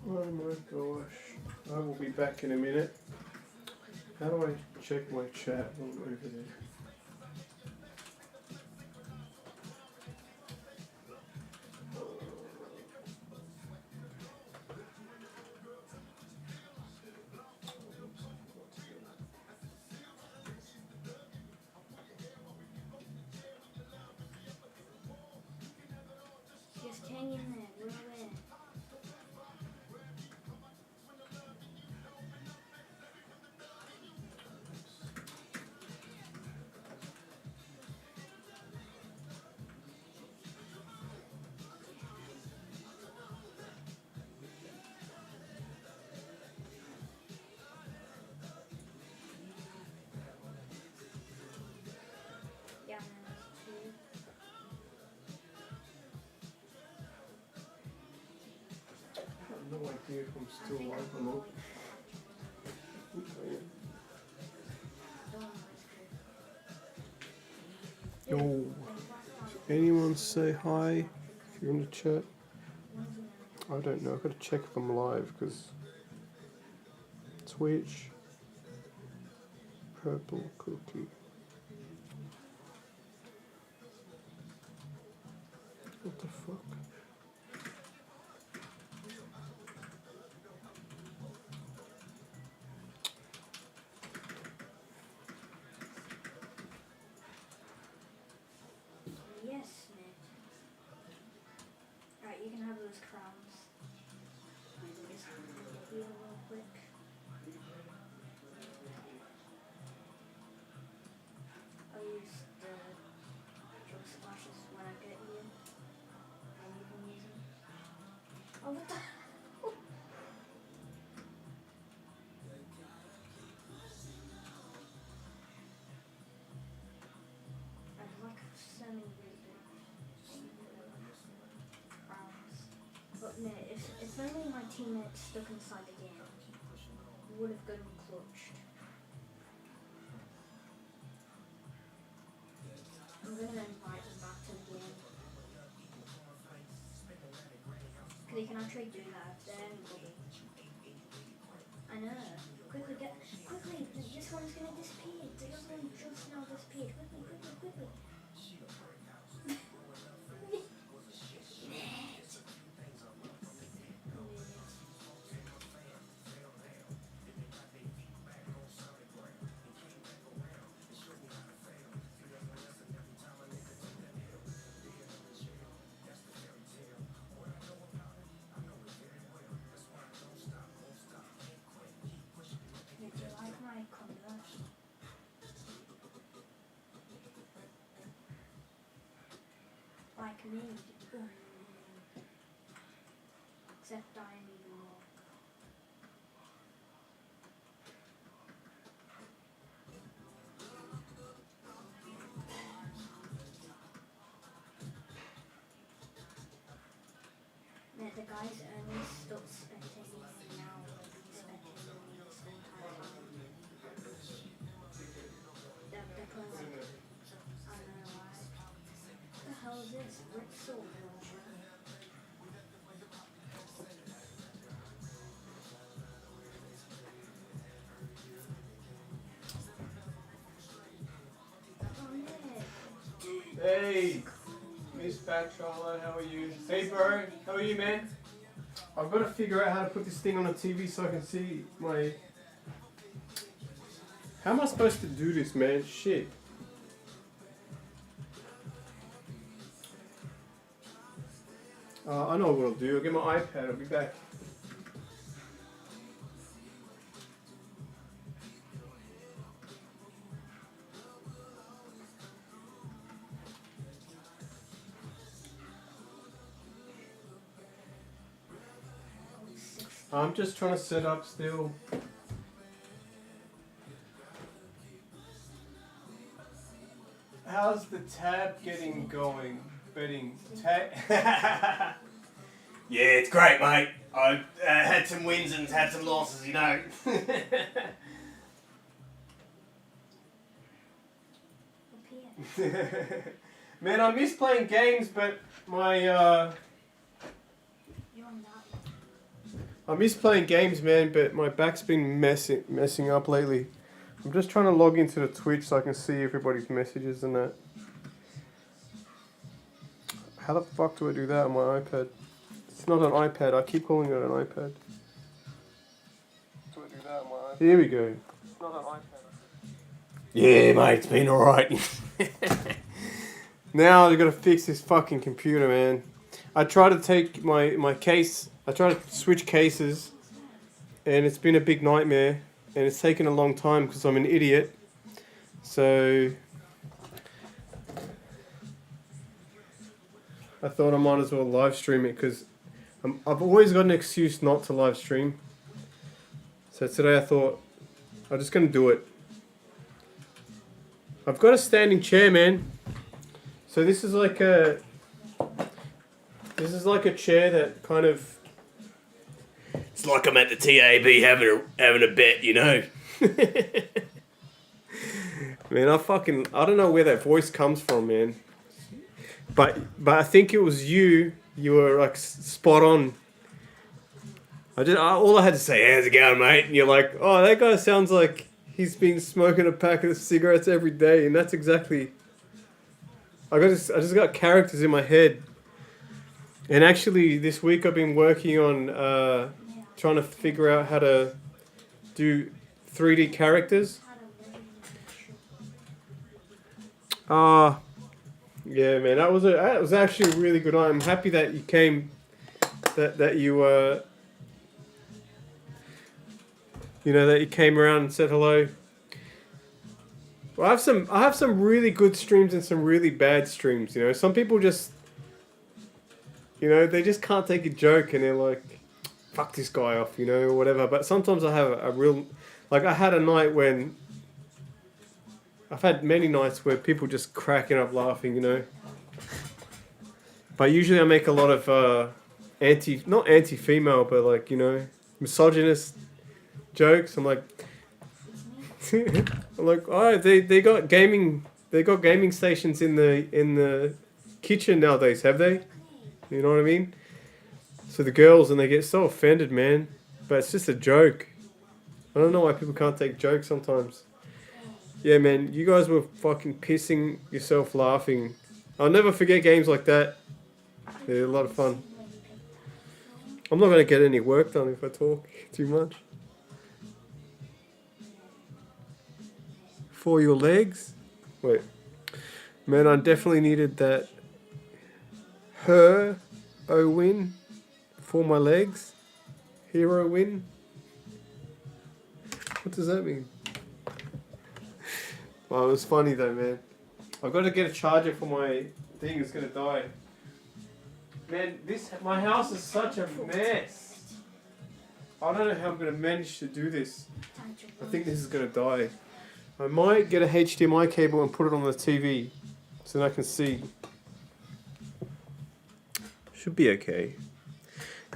Oh my gosh. I will be back in a minute. How do I check my chat while I'm over there? Just hang in there, we're aware. Yeah, there's two. I have no idea if I'm I still think live I'm or not. going. Okay. Don't know Yo, anyone say hi if you're in the chat? I don't know, I've got to check if I'm live because Twitch, purple cookie. What the fuck? Yes, Nick. Alright, you can have those crowns. Just heal real quick. I'll use the drug splashes when I get you. And you can use them. Oh, what the? I like so many really big crowns. But no, if only my teammate stuck inside the game, would have gotten clutched. I'm gonna invite them back to the game. They can actually do that if they're anybody. I know. Quickly get. Quickly! This one's gonna disappear. The other one just now disappeared. Quickly, quickly, quickly. Do you like my Converse? Like me. Except I'm even more. No, the guys only stop spectating me now, but they've been spectating me this entire time. Because I know why. What the hell is this? Brick sword launcher. Oh no. Hey, Miss Bachelor, how are you? Hey bro, how are you, man? I've got to figure out how to put this thing on the TV so I can see my... How am I supposed to do this, man? Shit. I know what I'll do. I'll get my iPad. I'll be back. I'm just trying to set up still. How's the tab getting going? Betting tab. Yeah, it's great, mate. I had some wins and had some losses, you know. Man, I miss playing games, but my You're on that one. I miss playing games, man, but my back's been messing up lately. I'm just trying to log into the Twitch so I can see everybody's messages and that. How the fuck do I do that on my iPad? It's not an iPad. I keep calling it an iPad. Do I do that on my iPad? Here we go. It's not an iPad. Yeah, mate, it's been alright. Now I've got to fix this fucking computer, man. I tried to take my case. I tried to switch cases, and it's been a big nightmare, and it's taken a long time because I'm an idiot. So I thought I might as well live stream it because I've always got an excuse not to live stream. So today I thought I'm just going to do it. I've got a standing chair, man. So this is like a chair that kind of, it's like I'm at the TAB having a bet, you know. Man, I don't know where that voice comes from, man. But I think it was you. You were like spot on. All I had to say, how's it going, mate? And you're like, oh, that guy sounds like he's been smoking a packet of cigarettes every day, and that's exactly. I just got characters in my head. And actually, this week I've been working on trying to figure out how to do 3D characters. Yeah, man, that was actually a really good night. I'm happy that you came, that you that you came around and said hello. Well, I have some really good streams and some really bad streams. You know, some people just, they just can't take a joke and they're like, fuck this guy off, or whatever. But sometimes I have a real, like I had a night when, I've had many nights where people just cracking up laughing, But usually I make a lot of not anti-female, but like, misogynist jokes. I'm like, oh, they got gaming stations in the kitchen nowadays, have they? You know what I mean? So the girls, and they get so offended, man. But it's just a joke. I don't know why people can't take jokes sometimes. Yeah, man, you guys were fucking pissing yourself laughing. I'll never forget games like that. They're a lot of fun. I'm not going to get any work done if I talk too much. For your legs? Wait. Man, I definitely needed that win for my legs. Hero win. What does that mean? Well, it was funny though, man. I've got to get a charger for my thing. It's going to die. Man, my house is such a mess. I don't know how I'm going to manage to do this. I think this is going to die. I might get a HDMI cable and put it on the TV so that I can see. Should be okay.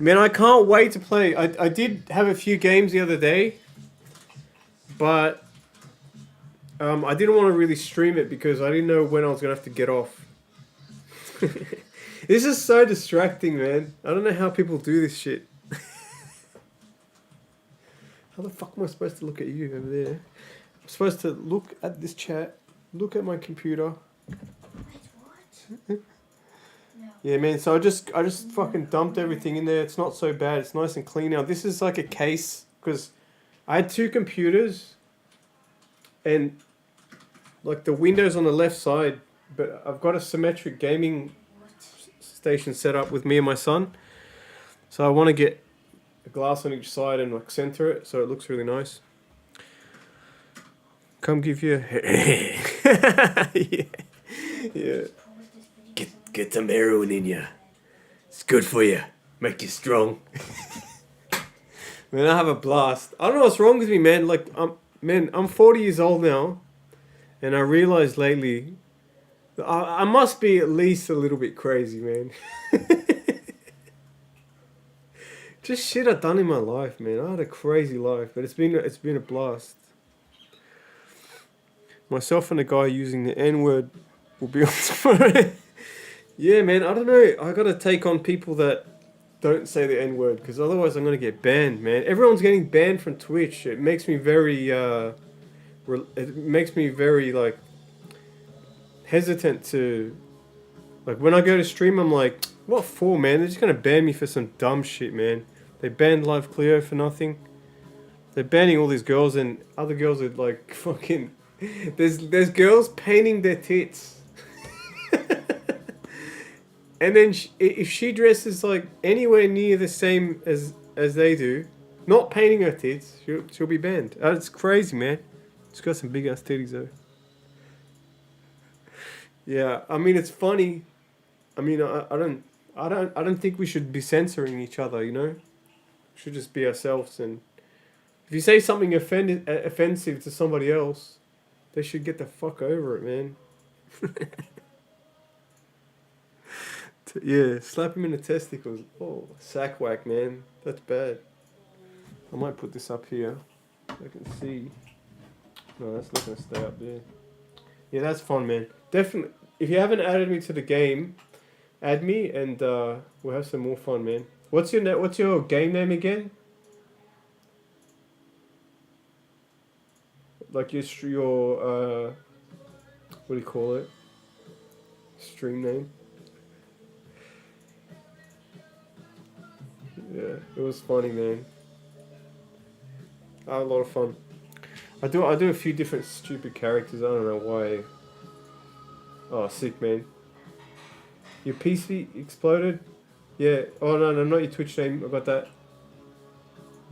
Man, I can't wait to play. I did have a few games the other day, but I didn't want to really stream it because I didn't know when I was going to have to get off. This is so distracting, man. I don't know how people do this shit. How the fuck am I supposed to look at you over there? I'm supposed to look at this chat, look at my computer. Wait, what? No. Yeah, man, so I just fucking dumped everything in there. It's not so bad. It's nice and clean now. This is like a case because I had two computers and like the windows on the left side, but I've got a symmetric gaming station set up with me and my son. So I want to get a glass on each side and like center it so it looks really nice. Come give you yeah. Yeah. Get some heroin in you. It's good for you. Make you strong. Man, I have a blast. I don't know what's wrong with me, man. Like, I'm 40 years old now, and I realized lately I must be at least a little bit crazy, man. Just shit I've done in my life, man. I had a crazy life, but it's been a blast. Myself and the guy using the N-word will be on tomorrow. Yeah, man, I don't know. I gotta take on people that don't say the N word because otherwise I'm gonna get banned, man. Everyone's getting banned from Twitch. It makes me very it makes me very like hesitant to like when I go to stream. I'm like, what for, man? They're just gonna ban me for some dumb shit, man. They banned Live Cleo for nothing. They're banning all these girls and other girls are like fucking. There's girls painting their tits. And then if she dresses like anywhere near the same as they do, not painting her tits, she'll be banned. It's crazy, man. She's got some big ass titties though. Yeah, I mean it's funny. I mean I don't think we should be censoring each other. You know, we should just be ourselves. And if you say something offensive to somebody else, they should get the fuck over it, man. Yeah, slap him in the testicles. Oh, sack whack, man. That's bad. I might put this up here so I can see. No, that's not going to stay up there. Yeah, that's fun, man. Definitely. If you haven't added me to the game, add me and we'll have some more fun, man. What's your game name again? Like your what do you call it? Stream name? Yeah, it was funny, man. I had a lot of fun. I do a few different stupid characters. I don't know why. Oh, sick, man. Your PC exploded? Yeah. Oh no, not your Twitch name. I got that.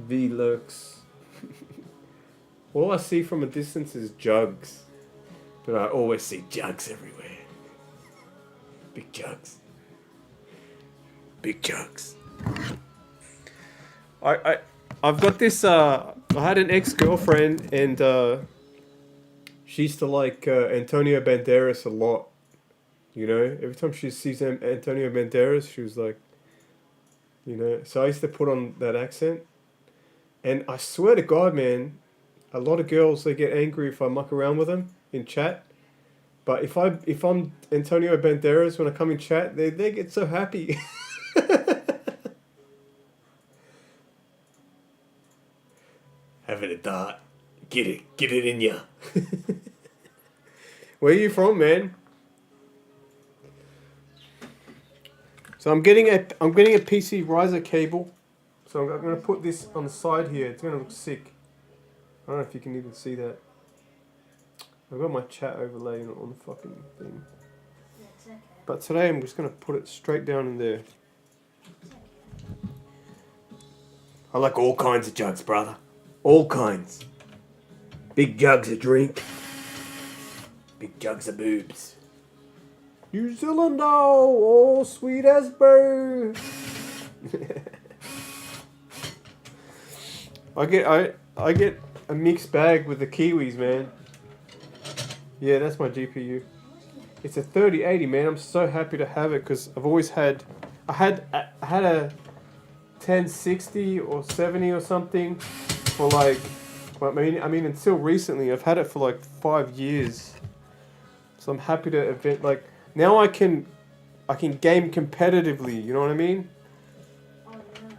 V-Lurks. All I see from a distance is jugs, but I always see jugs everywhere. Big jugs. Big jugs. I've got this. I had an ex-girlfriend, and she used to like Antonio Banderas a lot. You know, every time she sees Antonio Banderas, she was like, you know. So I used to put on that accent, and I swear to God, man, a lot of girls they get angry if I muck around with them in chat. But if I'm Antonio Banderas when I come in chat, they get so happy. Having a dart. Get it in ya. Where are you from, man? So I'm getting a PC riser cable. So I'm gonna put this on the side here. It's gonna look sick. I don't know if you can even see that. I've got my chat overlay on the fucking thing. That's okay. But today I'm just gonna put it straight down in there. I like all kinds of jugs, brother. All kinds. Big jugs of drink. Big jugs of boobs. New Zealand, oh, sweet as bird. I get a mixed bag with the Kiwis, man. Yeah, that's my GPU. It's a 3080, man. I'm so happy to have it because I've always had. I had a 1060 or 70 or something for like. I mean, until recently, I've had it for like 5 years. So I'm happy to event like now. I can game competitively. You know what I mean?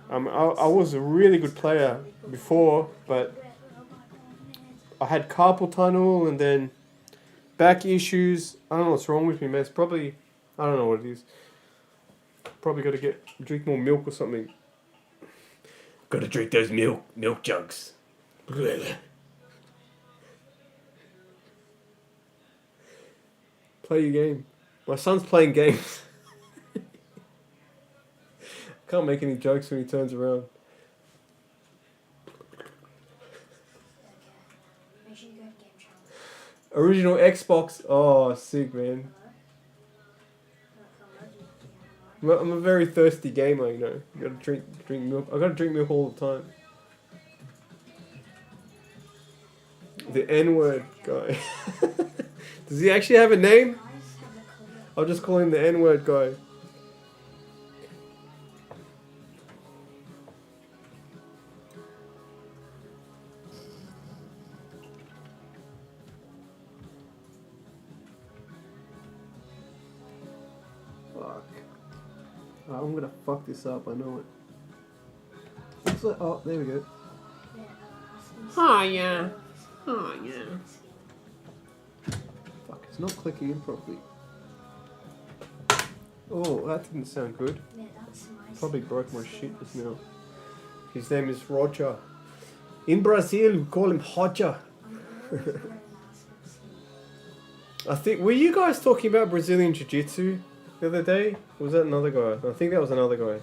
I was a really good player before, but I had carpal tunnel and then back issues. I don't know what's wrong with me, man. It's probably, I don't know what it is. Probably got to drink more milk or something. Got to drink those milk jugs. Play your game. My son's playing games. Can't make any jokes when he turns around. Make sure you go to game channel. Original Xbox. Oh, sick, man. I'm a very thirsty gamer, you know. You gotta drink milk. I gotta drink milk all the time. The N-word guy. Does he actually have a name? I'll just call him the N-word guy. Fuck. I'm gonna fuck this up, I know it. What's that? Oh, there we go. Yeah, asking Oh, Steve yeah. for Oh, his yeah. skin. Fuck, it's not clicking in properly. Oh, that didn't sound good. Yeah, that's my Probably skin. broke my Still shit my just skin. now. His name is Roger. In Brazil, we call him Roger. I'm always wearing Aspen skin. I think, were you guys talking about Brazilian Jiu-Jitsu the other day? Or was that another guy? I think that was another guy.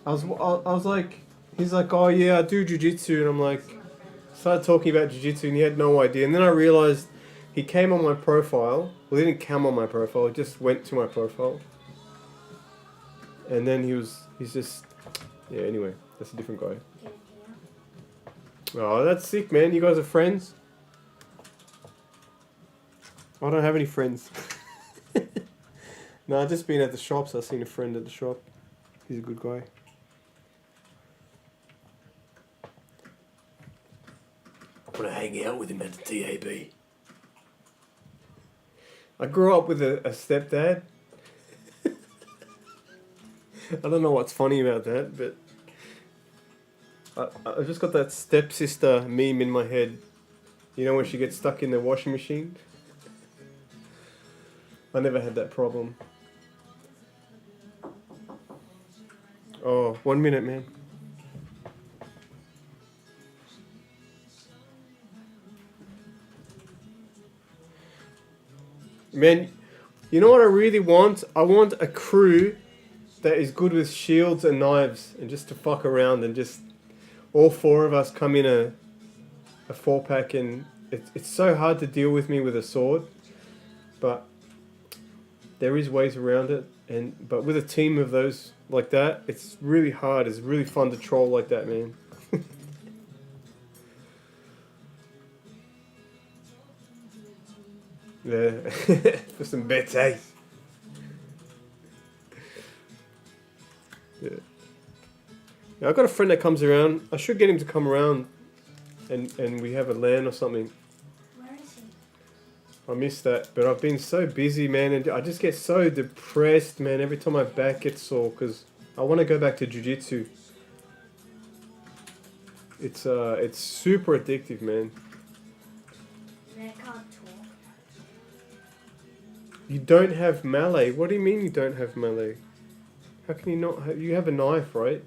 I was like, he's like, oh yeah, I do Jiu-Jitsu, and I'm like, It's my friend. started talking about Jiu-Jitsu, and he had no idea. And then I realized he came on my profile. Well, he didn't come on my profile. He just went to my profile. And then he's just, yeah. Anyway, that's a different guy. Get in here. Oh, that's sick, man. You guys are friends? I don't have any friends. No, I've just been at the shops. I've seen a friend at the shop. He's a good guy. I want to hang out with him at the TAB. I grew up with a stepdad. I don't know what's funny about that, but I've just got that stepsister meme in my head. You know when she gets stuck in the washing machine? I never had that problem. Oh, 1 minute, man. Man, you know what I really want? I want a crew that is good with shields and knives and just to fuck around and just all four of us come in a 4-pack, and it's so hard to deal with me with a sword, but there is ways around it. But with a team of those like that, it's really hard. It's really fun to troll like that, man. Yeah, for some bets, eh? Yeah. Yeah, I've got a friend that comes around. I should get him to come around and we have a LAN or something. Where is he? I miss that, but I've been so busy, man, and I just get so depressed, man, every time my back gets sore, because I want to go back to Jiu-Jitsu. It's super addictive, man. I can't talk. You don't have melee. What do you mean you don't have melee? How can you not have... You have a knife, right?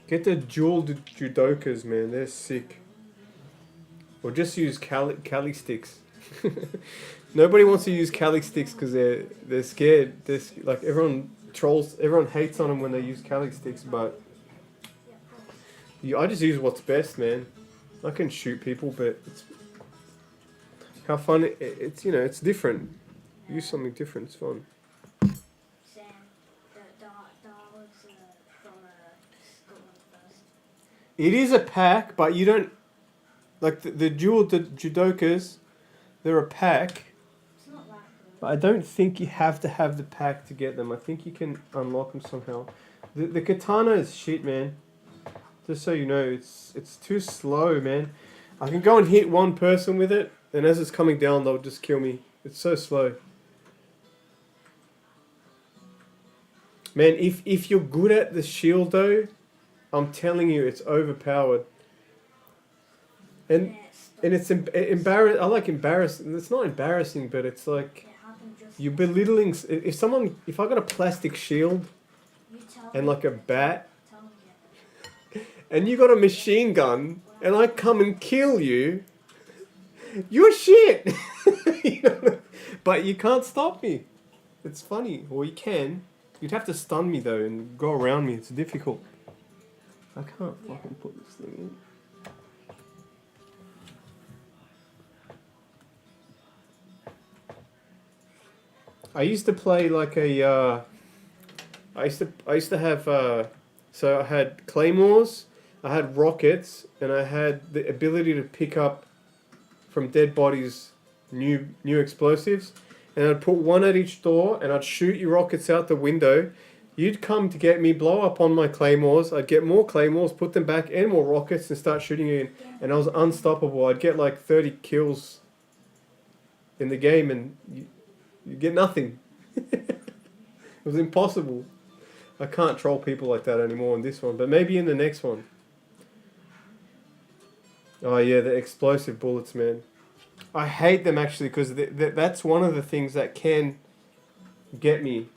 Get the dual judokas, man. They're sick. Or just use Cali sticks. Nobody wants to use Cali sticks because they're scared. Like everyone trolls, everyone hates on them when they use Cali sticks. But I just use what's best, man. I can shoot people, but it's how fun it's it's different. Use something different. It's fun. Sam, that was from Scotland first. It is a pack, but you don't like the judokas. They're a pack. It's not that good. But I don't think you have to have the pack to get them. I think you can unlock them somehow. The katana is shit, man. Just so you know, it's too slow, man. I can go and hit one person with it, and as it's coming down, they'll just kill me. It's so slow. Man, if you're good at the shield though, I'm telling you, it's overpowered. And Yeah, and it's embarrassing. I like embarrassing. It's not embarrassing, but it's like it happened just you're belittling. If I got a plastic shield You tell and me. like a bat, Tell me. and you got a machine gun, and I come and kill you, you're shit. You know? But you can't stop me. It's funny. Or you can. You'd have to stun me though and go around me. It's difficult. I can't fucking put this thing in. I used to play like a. I used to have. So I had claymores, I had rockets, and I had the ability to pick up from dead bodies new explosives, and I'd put one at each door, and I'd shoot your rockets out the window. You'd come to get me, blow up on my claymores. I'd get more claymores, put them back, and more rockets, and start shooting you in. And I was unstoppable. I'd get like 30 kills in the game, and you get nothing. It was impossible. I can't troll people like that anymore in this one, but maybe in the next one. Oh yeah, the explosive bullets, man. I hate them actually because that's one of the things that can get me.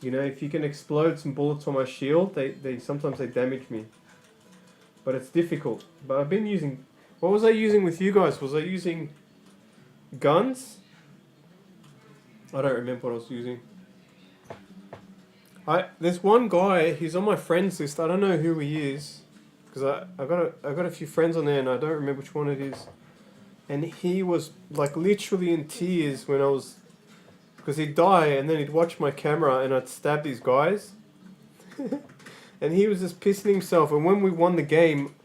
You know, if you can explode some bullets on my shield, they sometimes they damage me. But it's difficult. But I've been using... What was I using with you guys? Was I using guns? I don't remember what I was using. There's one guy, he's on my friends list. I don't know who he is. Because I got a few friends on there and I don't remember which one it is. And he was like literally in tears when I was... Because he'd die and then he'd watch my camera and I'd stab these guys. And he was just pissing himself. And when we won the game,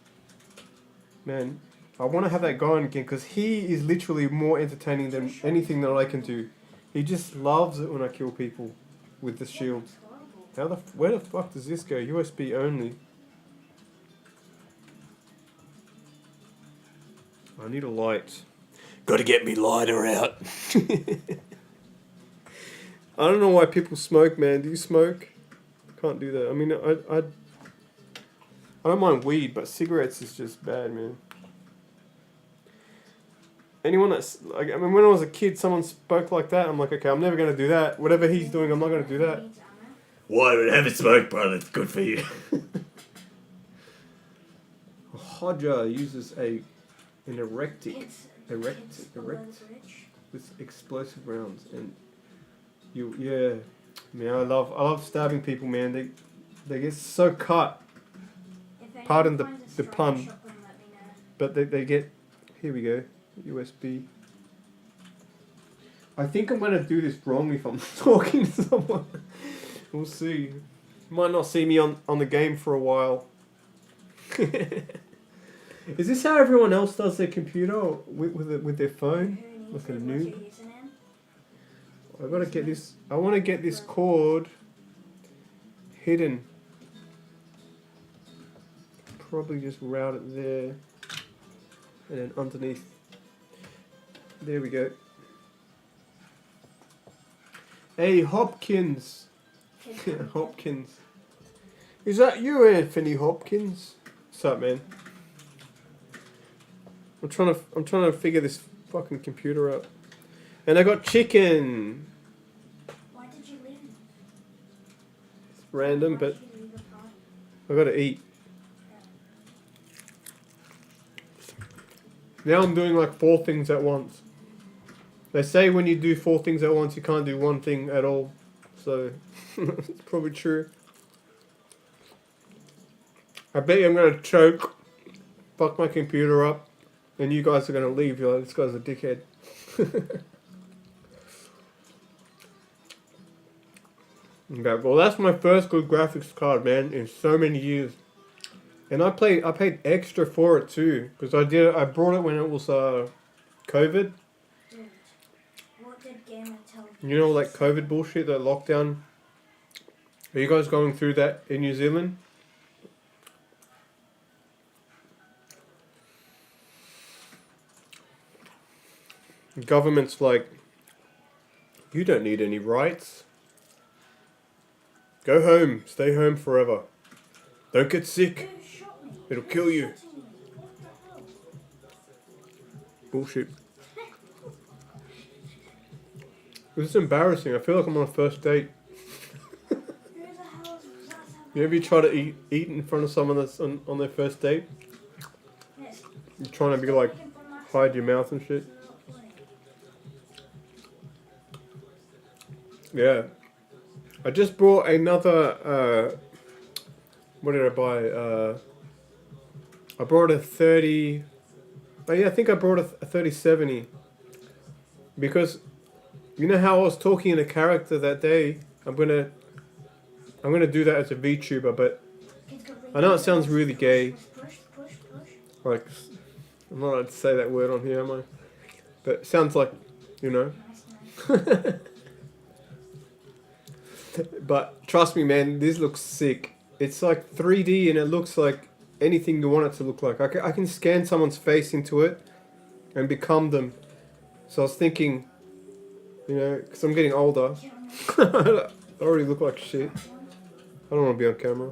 man, I want to have that guy on again because he is literally more entertaining than anything that I can do. He just loves it when I kill people with the shield. Where the fuck does this go? USB only. I need a light. Gotta get me lighter out. I don't know why people smoke, man. Do you smoke? Can't do that. I mean, I don't mind weed, but cigarettes is just bad, man. Anyone that's like, I mean, when I was a kid, someone spoke like that. I'm like, okay, I'm never gonna do that. Whatever he's doing, I'm not gonna do that. Why would I have a smoke, brother? It's good for you. Hodja uses an erectic with explosive rounds and. Yeah, man, I love stabbing people, man. They get so cut. Pardon the pun, but they get. Here we go, USB. I think I'm gonna do this wrong if I'm talking to someone. We'll see. You might not see me on the game for a while. Is this how everyone else does their computer with their phone? Like a noob. I gotta get this. I want to get this cord hidden. Probably just route it there, and then underneath. There we go. Hey Hopkins. Hopkins. Is that you, Anthony Hopkins? What's up, man? I'm trying to figure this fucking computer out. And I got chicken. Why did you leave? It's random, but I gotta eat. Now I'm doing like 4 things at once. They say when you do 4 things at once, you can't do one thing at all. So it's probably true. I bet you I'm gonna choke, fuck my computer up, and you guys are gonna leave. You're like, this guy's a dickhead. Okay, well that's my first good graphics card, man, in so many years. And I paid extra for it too, because I brought it when it was COVID. What did Gamer tell you? You know, like COVID bullshit, that lockdown. Are you guys going through that in New Zealand? The government's like, you don't need any rights. Go home, stay home forever. Don't get sick. It'll kill you. Bullshit. This is embarrassing. I feel like I'm on a first date. You ever try to eat in front of someone that's on their first date? You're trying to be like, hide your mouth and shit. Yeah. I just brought another, what did I buy? I brought a 30, oh yeah, I think I brought a 3070. Because, you know how I was talking in a character that day? I'm gonna do that as a VTuber, but I know it sounds really gay. Like, I'm not allowed to say that word on here, am I? But it sounds like, you know. But trust me, man, this looks sick. It's like 3D and it looks like anything you want it to look like. I can scan someone's face into it and become them. So I was thinking, you know, because I'm getting older. I already look like shit. I don't want to be on camera.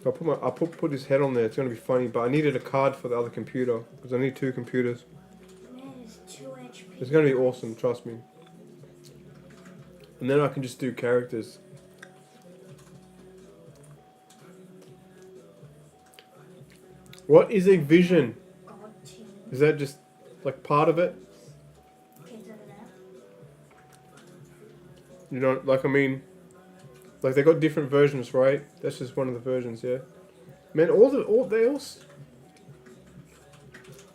I'll put his head on there. It's gonna be funny. But I needed a card for the other computer because I need 2 computers. Man, it's 2 HP. It's gonna be awesome. Trust me. And then I can just do characters. What is a vision? God team. Is that just like part of it? Kids over there. You know, like I mean, like they got different versions, right? That's just one of the versions, yeah. Man, all they else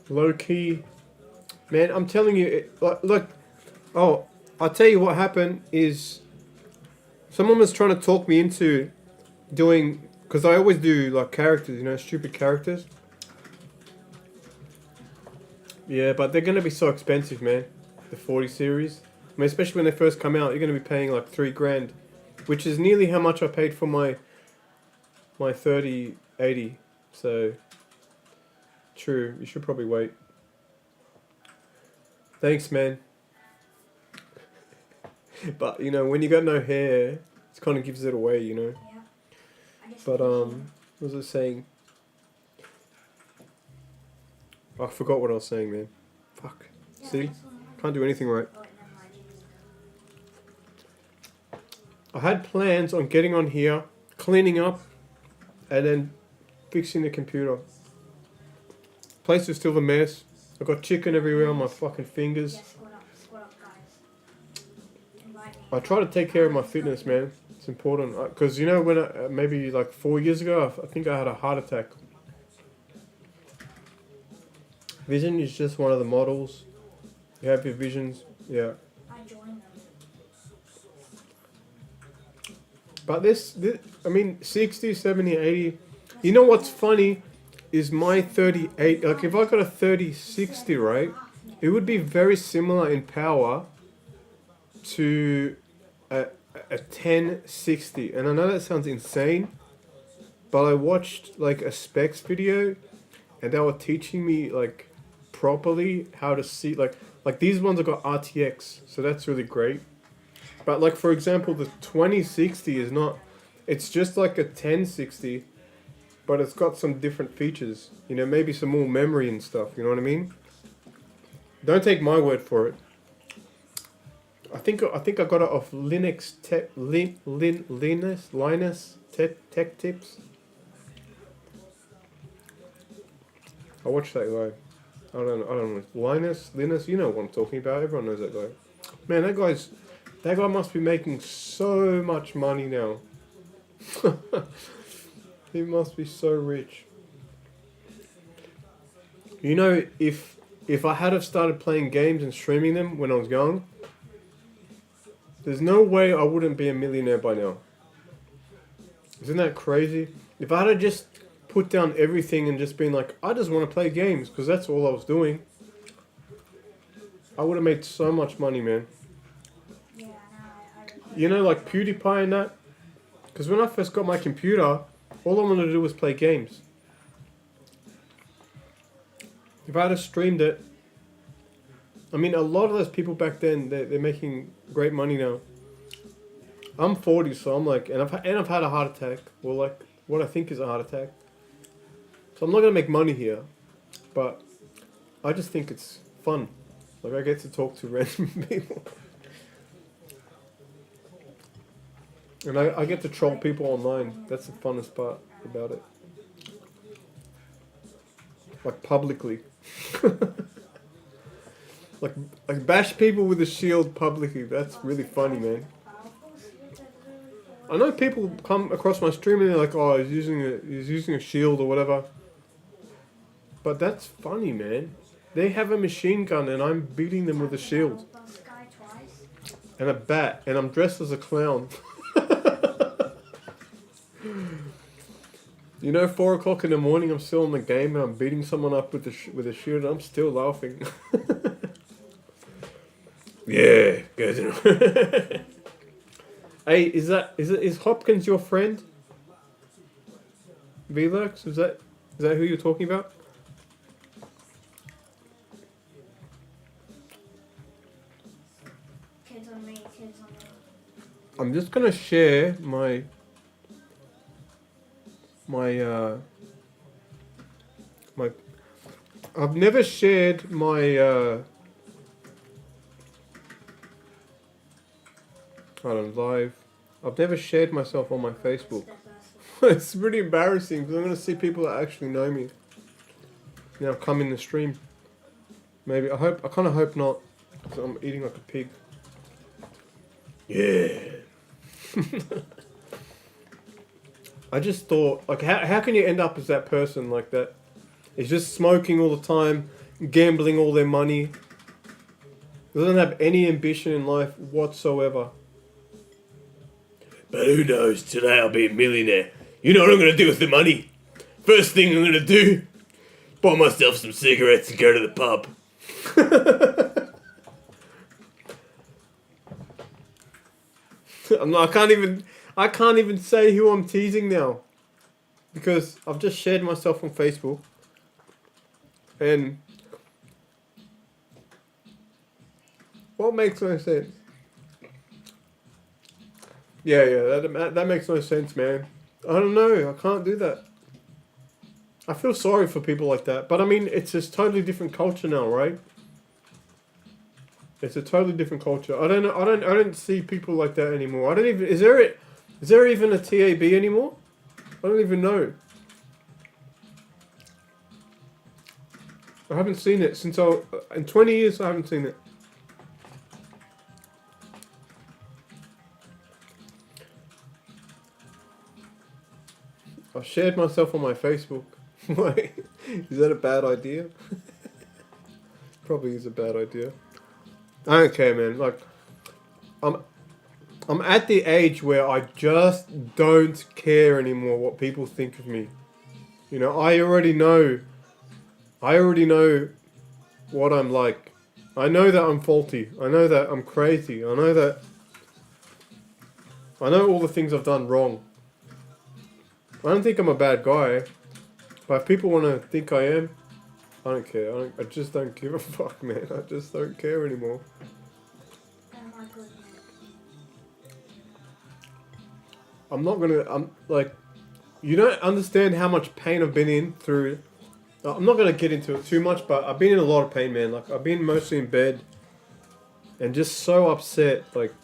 low key. Man, I'm telling you, look. Oh, I'll tell you what happened is someone was trying to talk me into doing, because I always do like characters, you know, stupid characters. Yeah, but they're gonna be so expensive, man. The 40 series. I mean, especially when they first come out, you're gonna be paying like $3,000, which is nearly how much I paid for my 3080. So true, you should probably wait. Thanks, man. But you know, when you got no hair, it kind of gives it away, you know. Yeah. I guess But what was I saying? I forgot what I was saying, man. Fuck. Yeah, See? that's what I'm- Can't do anything right. Oh, wait, never mind. I had plans on getting on here, cleaning up, and then fixing the computer. Place is still a mess. I got chicken everywhere on my fucking fingers. Yeah, squad up, guys. Invite me. I try to take care of my fitness, man. It's important. Because, you know, when maybe like 4 years ago, I think I had a heart attack. Vision is just one of the models. You have your visions, yeah. I joined them. But this, I mean, 60, 70, 80. You know what's funny is my 38, like if I got a 3060, right, it would be very similar in power to a 1060. And I know that sounds insane, but I watched like a specs video and they were teaching me like properly how to see, like these ones have got RTX, so that's really great. But like for example, the 2060 is not, it's just like a 1060, but it's got some different features. You know, maybe some more memory and stuff, you know what I mean? Don't take my word for it. I think I got it off Linux Tech Tips. I watched that guy. I don't know. Linus, you know what I'm talking about. Everyone knows that guy. Man, that guy must be making so much money now. He must be so rich. You know, if I had have started playing games and streaming them when I was young, there's no way I wouldn't be a millionaire by now. Isn't that crazy? If I had just put down everything and just been like, I just want to play games, because that's all I was doing, I would have made so much money, man. Yeah, I You know, like PewDiePie and that? Because when I first got my computer, all I wanted to do was play games. If I had streamed it, I mean, a lot of those people back then, they're making great money now. I'm 40, so I'm like, and I've had a heart attack, or like what I think is a heart attack. So I'm not gonna make money here, but I just think it's fun. Like I get to talk to random people, and I get to troll people online. That's the funnest part about it. Like publicly. like bash people with a shield publicly. That's really funny, man. I know people come across my stream and they're like, "Oh, he's using a shield or whatever." But that's funny, man. They have a machine gun and I'm beating them with a shield and a bat, and I'm dressed as a clown. You know, 4 o'clock in the morning, I'm still in the game and I'm beating someone up with a shield. And I'm still laughing. Yeah, guys. Hey, is Hopkins your friend? Velux, is that who you're talking about? Kids on me. I'm just gonna share my my. I've never shared my. I don't know, live. I've never shared myself on my Facebook. It's pretty embarrassing because I'm gonna see people that actually know me now come in the stream. Maybe I kind of hope not, because I'm eating like a pig. Yeah. I just thought, like, how can you end up as that person like that? Is just smoking all the time, gambling all their money, doesn't have any ambition in life whatsoever. But who knows, today I'll be a millionaire. You know what I'm going to do with the money? First thing I'm going to do, buy myself some cigarettes and go to the pub. I can't even say who I'm teasing now. Because I've just shared myself on Facebook. And what makes no sense? Yeah, that makes no sense, man. I don't know, I can't do that. I feel sorry for people like that, but I mean, it's just totally different culture now, right? It's a totally different culture. I don't see people like that anymore. I don't even, is there even a TAB anymore? I don't even know. I haven't seen it since in 20 years I haven't seen it. I shared myself on my Facebook. Wait, is that a bad idea? Probably is a bad idea. I don't care, man. Like, I'm at the age where I just don't care anymore what people think of me. You know, I already know what I'm like. I know that I'm faulty. I know that I'm crazy. I know all the things I've done wrong. I don't think I'm a bad guy, but if people want to think I am, I don't care. I just don't give a fuck, man. I just don't care anymore. I'm like, you don't understand how much pain I've been in through. I'm not gonna get into it too much, but I've been in a lot of pain, man. Like, I've been mostly in bed, and just so upset, like,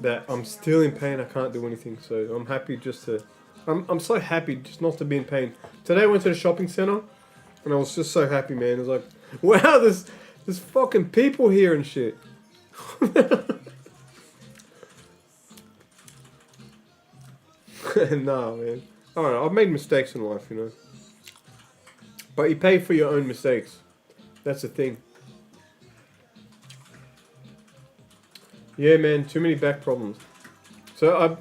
that I'm still in pain. I can't do anything, so I'm happy just to. I'm so happy just not to be in pain. Today I went to the shopping center, and I was just so happy, man. It was like, wow, there's fucking people here and shit. Nah, man. I don't know. I've made mistakes in life, you know. But you pay for your own mistakes. That's the thing. Yeah, man. Too many back problems. So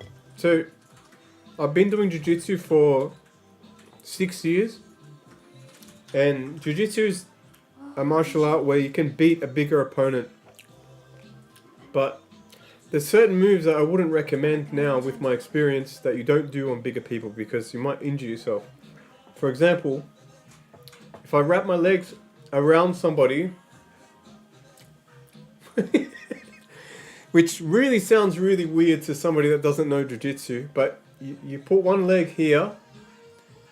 I've been doing jiu-jitsu for 6 years. And jiu-jitsu is a martial art where you can beat a bigger opponent. But there's certain moves that I wouldn't recommend now with my experience that you don't do on bigger people because you might injure yourself. For example, if I wrap my legs around somebody, which really sounds really weird to somebody that doesn't know jiu-jitsu, but you put one leg here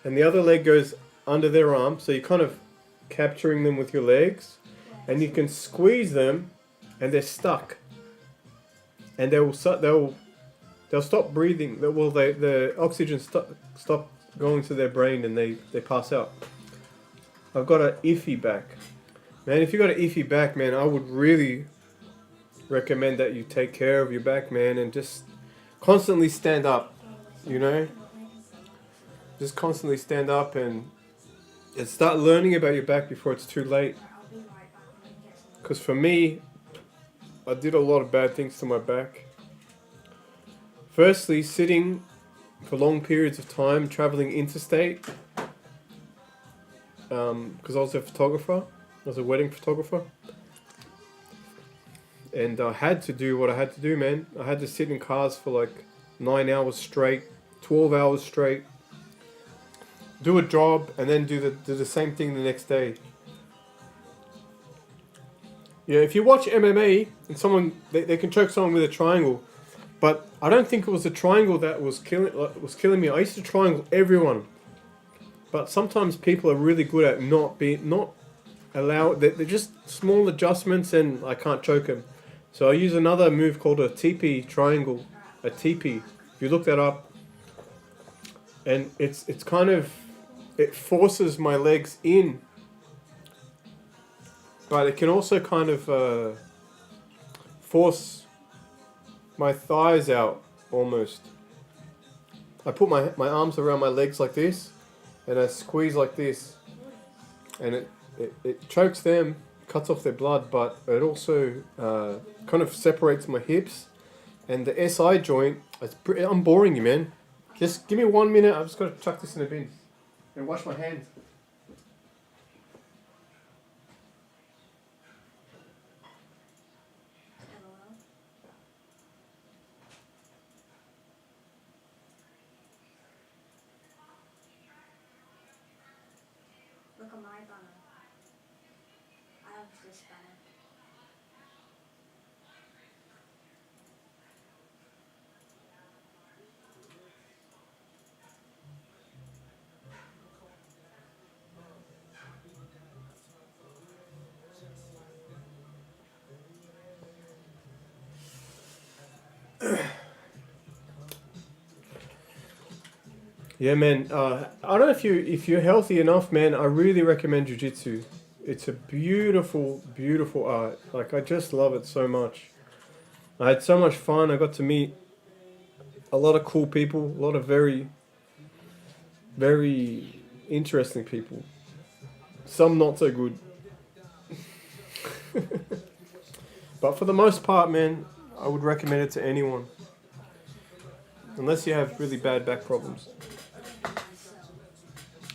and the other leg goes under their arm, so you're kind of capturing them with your legs, and you can squeeze them and they're stuck. And they'll stop breathing. The oxygen stop going to their brain and they pass out. I've got an iffy back. Man, if you got an iffy back, man, I would really recommend that you take care of your back, man, and just constantly stand up, you know? Just constantly stand up and start learning about your back before it's too late. Because for me, I did a lot of bad things to my back. Firstly, sitting for long periods of time, traveling interstate. Because I was a photographer. I was a wedding photographer. And I had to do what I had to do, man. I had to sit in cars for like 9 hours straight, 12 hours straight. Do a job and then do the same thing the next day. Yeah, if you watch MMA and someone they can choke someone with a triangle, But I don't think it was the triangle that was killing me. I used to triangle everyone. But sometimes people are really good at not allow. They're just small adjustments, and I can't choke them. So I use another move called a TP triangle, a TP. If you look that up, and it's kind of, it forces my legs in, but it can also kind of force my thighs out almost. I put my arms around my legs like this, and I squeeze like this, and it chokes them, cuts off their blood, but it also kind of separates my hips and the SI joint. I'm boring you, man. Just give me 1 minute. I've just got to chuck this in a bin and wash my hands. LOL. Look at my banner. I have this banner. Yeah, man. I don't know if you're healthy enough, man. I really recommend jiu-jitsu. It's a beautiful, beautiful art. Like, I just love it so much. I had so much fun. I got to meet a lot of cool people, a lot of very, very interesting people. Some not so good. But for the most part, man, I would recommend it to anyone. Unless you have really bad back problems.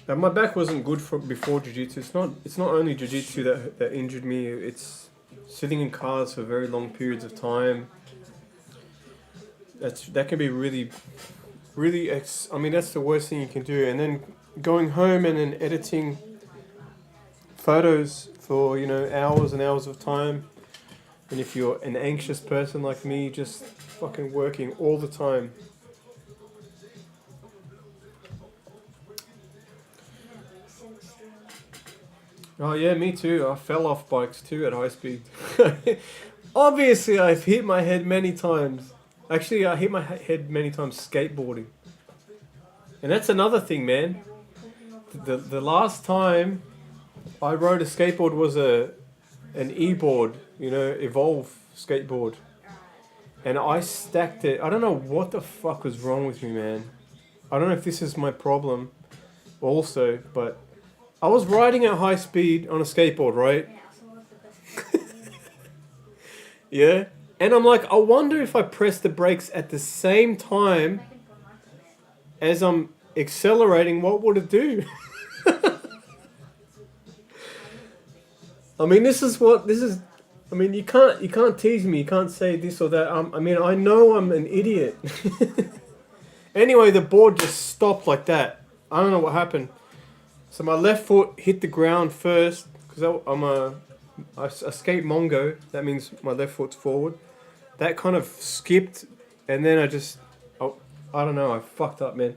Now, my back wasn't good before jiu-jitsu. It's not only jiu-jitsu that injured me. It's sitting in cars for very long periods of time. That can be really, really. I mean, that's the worst thing you can do. And then going home and then editing photos for hours and hours of time. And if you're an anxious person like me, just fucking working all the time. Oh yeah, me too. I fell off bikes too at high speed. Obviously, I've hit my head many times. Actually, I hit my head many times skateboarding. And that's another thing, man. The last time I rode a skateboard was an e-board, Evolve skateboard. And I stacked it. I don't know what the fuck was wrong with me, man. I don't know if this is my problem also, but I was riding at high speed on a skateboard, right? Yeah. And I'm like, I wonder if I press the brakes at the same time as I'm accelerating, what would it do? I mean, I mean, you can't tease me. You can't say this or that. I mean, I know I'm an idiot. Anyway, the board just stopped like that. I don't know what happened. So my left foot hit the ground first because I skate Mongo. That means my left foot's forward. That kind of skipped, and then I don't know. I fucked up, man.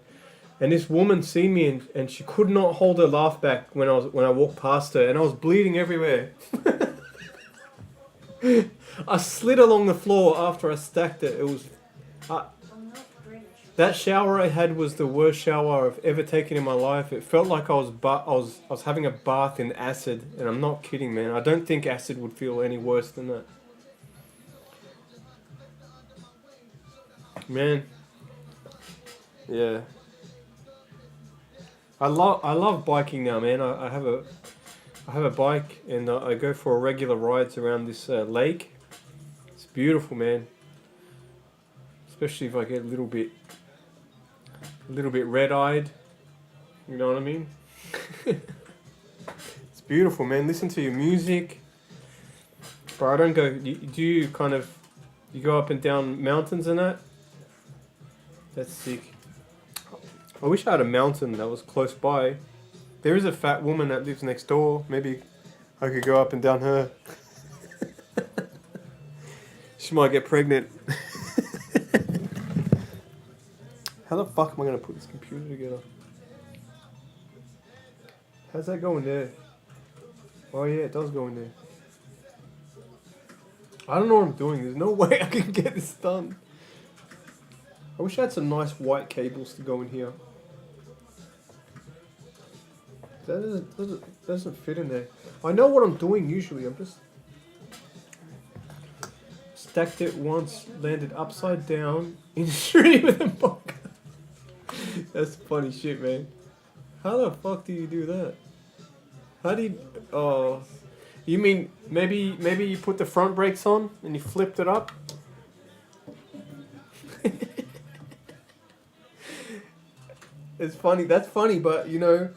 And this woman seen me, and she could not hold her laugh back when I walked past her, and I was bleeding everywhere. I slid along the floor after I stacked it. It was. That shower I had was the worst shower I've ever taken in my life. It felt like I was having a bath in acid, and I'm not kidding, man. I don't think acid would feel any worse than that. Man. Yeah. I love biking now, man. I have a bike, and I go for regular rides around this lake. It's beautiful, man. Especially if I get a little bit red-eyed. You know what I mean? It's beautiful, man. Listen to your music. But I don't go. Do you kind of you go up and down mountains and that? That's sick. I wish I had a mountain that was close by. There is a fat woman that lives next door. Maybe I could go up and down her. She might get pregnant. How the fuck am I gonna put this computer together? How's that go in there? Oh yeah, it does go in there. I don't know what I'm doing. There's no way I can get this done. I wish I had some nice white cables to go in here. That doesn't fit in there. I know what I'm doing usually. I'm just stacked it once, landed upside down in street with a bunker. That's funny shit, man. How the fuck do you do that? How do you? Oh, you mean maybe you put the front brakes on and you flipped it up? It's funny. That's funny, but you know.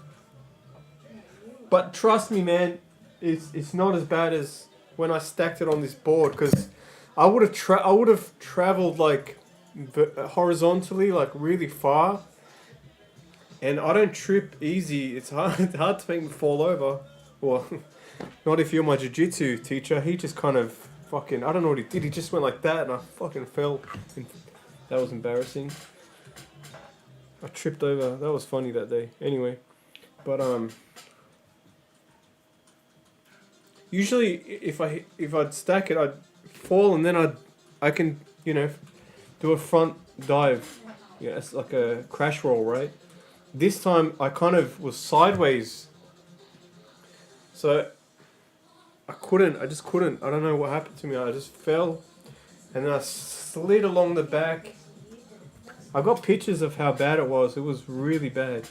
But trust me, man, it's not as bad as when I stacked it on this board, because I would have traveled like horizontally, like really far, and I don't trip easy. It's hard to make me fall over. Well, not if you're my jiu-jitsu teacher. He just kind of fucking, I don't know what he did. He just went like that, and I fucking fell. That was embarrassing. I tripped over. That was funny that day. Anyway, but usually, if I'd stack it, I'd fall, and then I can, you know, do a front dive. Yeah, it's like a crash roll, right? This time I kind of was sideways, so I just couldn't. I don't know what happened to me. I just fell, and then I slid along the back. I got pictures of how bad it was. It was really bad.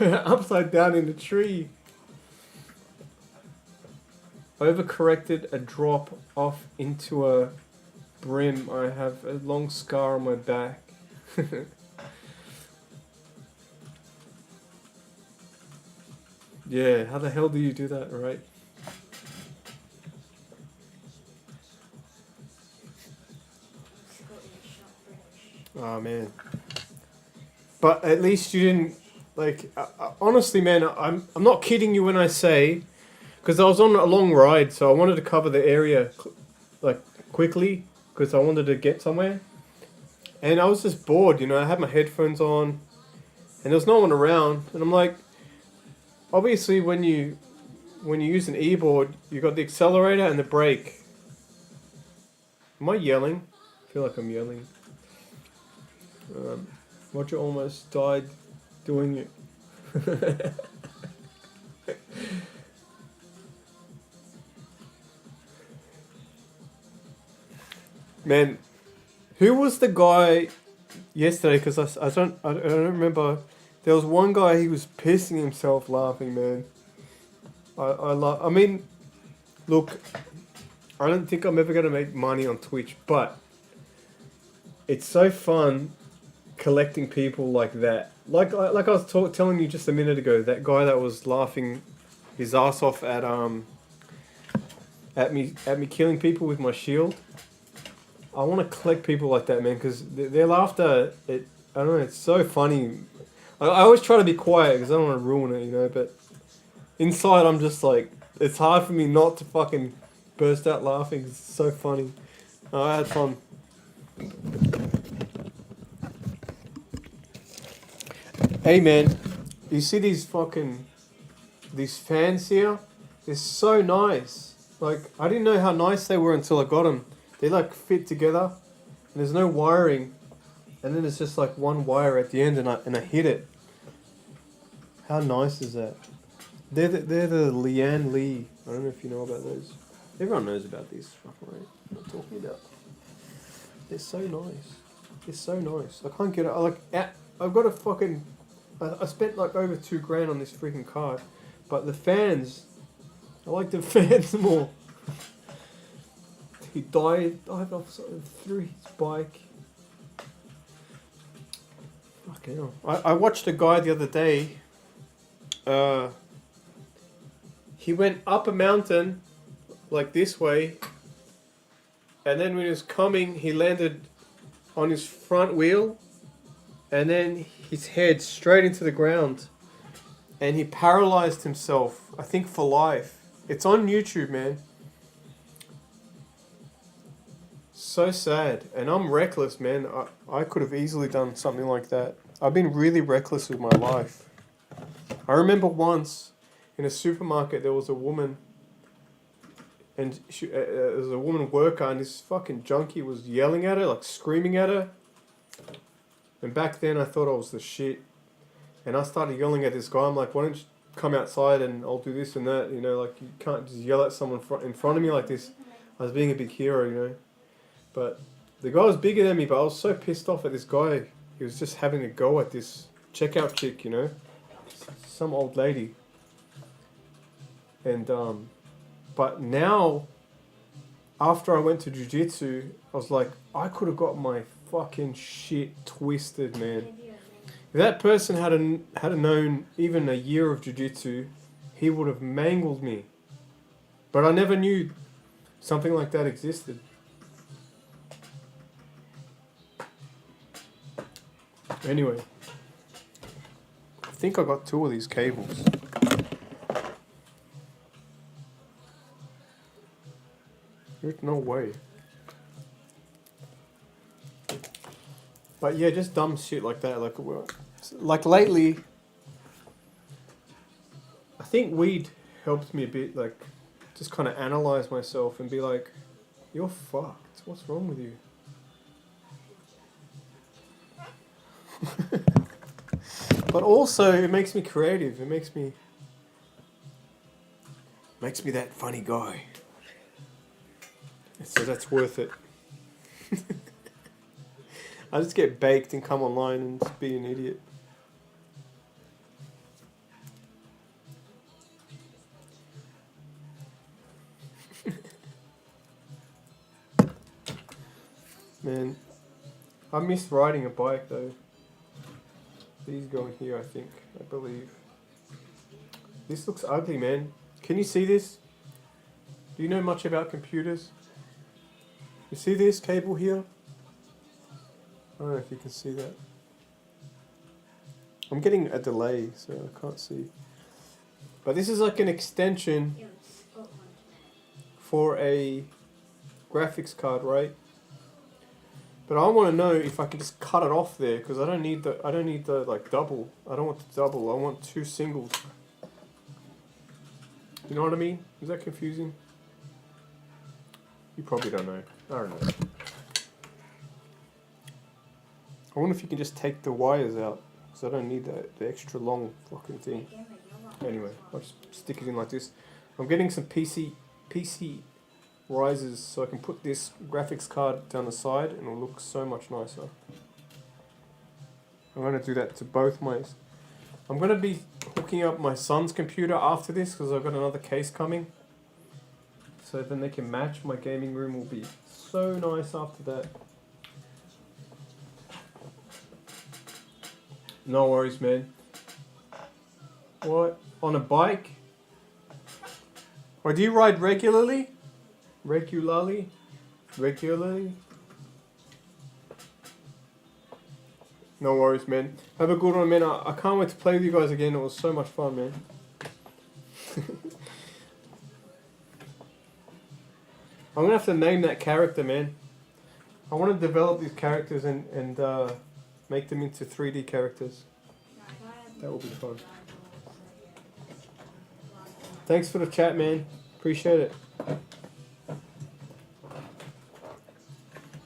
Upside down in a tree. Overcorrected a drop off into a brim. I have a long scar on my back. Yeah, how the hell do you do that, right? Oh man. But at least you didn't, like, honestly, man, I'm not kidding you when I say, because I was on a long ride, so I wanted to cover the area like quickly because I wanted to get somewhere, and I was just bored, you know. I had my headphones on, and there was no one around, and I'm like, obviously when you use an e-board, you got the accelerator and the brake. Am I yelling? I feel like I'm yelling. Roger almost died doing it. Man, who was the guy yesterday? Because I don't remember. There was one guy, he was pissing himself laughing, man. I mean, look, I don't think I'm ever gonna make money on Twitch, but it's so fun collecting people like that. Like I was telling you just a minute ago, that guy that was laughing his ass off at me killing people with my shield. I want to collect people like that, man, because their laughter, I don't know, it's so funny. I always try to be quiet because I don't want to ruin it, you know, but inside I'm just like, it's hard for me not to fucking burst out laughing. It's so funny. I had fun. Hey man, you see these fans here? They're so nice. Like, I didn't know how nice they were until I got them. They like fit together, and there's no wiring, and then there's just like one wire at the end, and I hit it. How nice is that? They're the Lian Li. I don't know if you know about those. Everyone knows about these. Right? I'm not talking about. They're so nice. They're so nice. I can't get it. I've got a fucking. I spent like over $2,000 on this freaking card, but the fans, I like the fans more. He dived off through his bike. Fucking hell. I watched a guy the other day. He went up a mountain, like this way, and then when he was coming, he landed on his front wheel, and then his head straight into the ground, and he paralyzed himself, I think for life. It's on YouTube, man. so sad. And I'm reckless, man. I could have easily done something like that. I've been really reckless with my life. I remember once in a supermarket there was a woman, and there was a woman worker, and this fucking junkie was yelling at her, like screaming at her. And back then I thought I was the shit. And I started yelling at this guy. I'm like, why don't you come outside and I'll do this and that, you know, like you can't just yell at someone in front of me like this. I was being a big hero, you know. But the guy was bigger than me, but I was so pissed off at this guy. He was just having a go at this checkout chick, you know. Some old lady. And, but now, after I went to jiu-jitsu, I was like, I could have got my fucking shit twisted, man. If that person had known even a year of jiu-jitsu, he would have mangled me. But I never knew something like that existed. Anyway, I think I got 2 of these cables. There's no way. But yeah, just dumb shit like that. Like lately, I think weed helped me a bit. Like, just kind of analyze myself and be like, "You're fucked. What's wrong with you?" But also, it makes me creative. It makes me that funny guy. So that's worth it. I just get baked and come online and just be an idiot. Man, I miss riding a bike though. These go in here, I believe. This looks ugly, man. Can you see this? Do you know much about computers? You see this cable here? I don't know if you can see that. I'm getting a delay, so I can't see. But this is like an extension for a graphics card, right? But I want to know if I can just cut it off there, because I don't need the like double. I don't want the double. I want 2 singles. You know what I mean? Is that confusing? You probably don't know. I don't know. I wonder if you can just take the wires out, because I don't need the extra long fucking thing. Anyway, I'll just stick it in like this. I'm getting some PC risers so I can put this graphics card down the side and it'll look so much nicer. I'm going to do that to both my... I'm going to be hooking up my son's computer after this because I've got another case coming. So then they can match. My gaming room will be so nice after that. No worries, man. What? On a bike? Or do you ride regularly? Regularly? No worries, man. Have a good one, man. I can't wait to play with you guys again. It was so much fun, man. I'm going to have to name that character, man. I want to develop these characters and make them into 3D characters. That will be fun. Thanks for the chat, man. Appreciate it.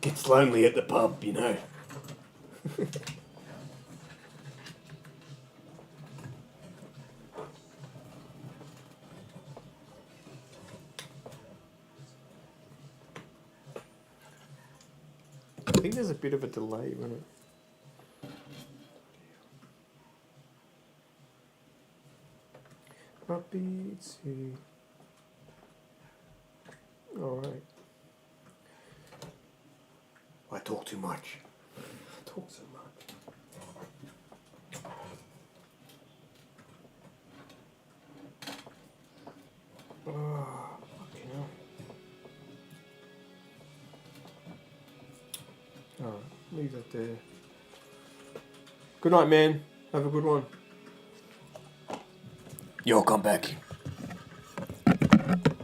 Gets lonely at the pub, you know. I think there's a bit of a delay, isn't it? Upbeat. Alright. I talk too much. I talk so much. Oh, fucking hell. Alright, leave that there. Good night, man. Have a good one. You'll come back.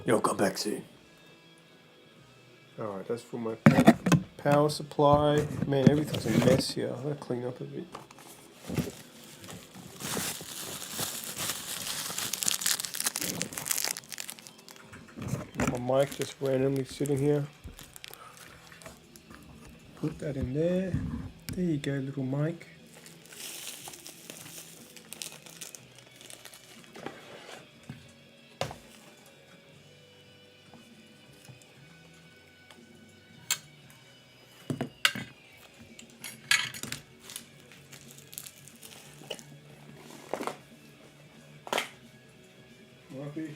You'll come back soon. Alright, that's for my... Power supply. Man, everything's a mess here. I'm gonna clean up a bit. Got my mic just randomly sitting here. Put that in there. There you go, little mic. Rubbish.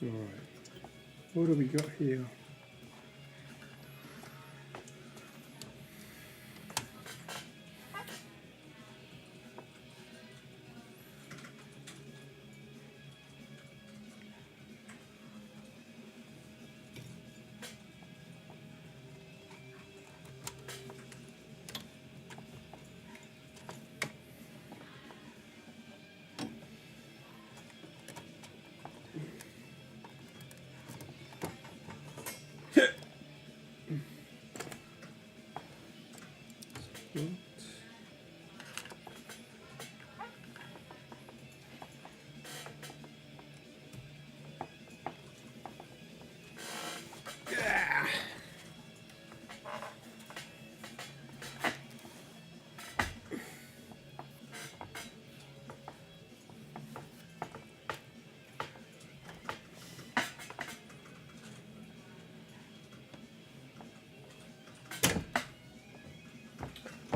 Alright, what do we got here?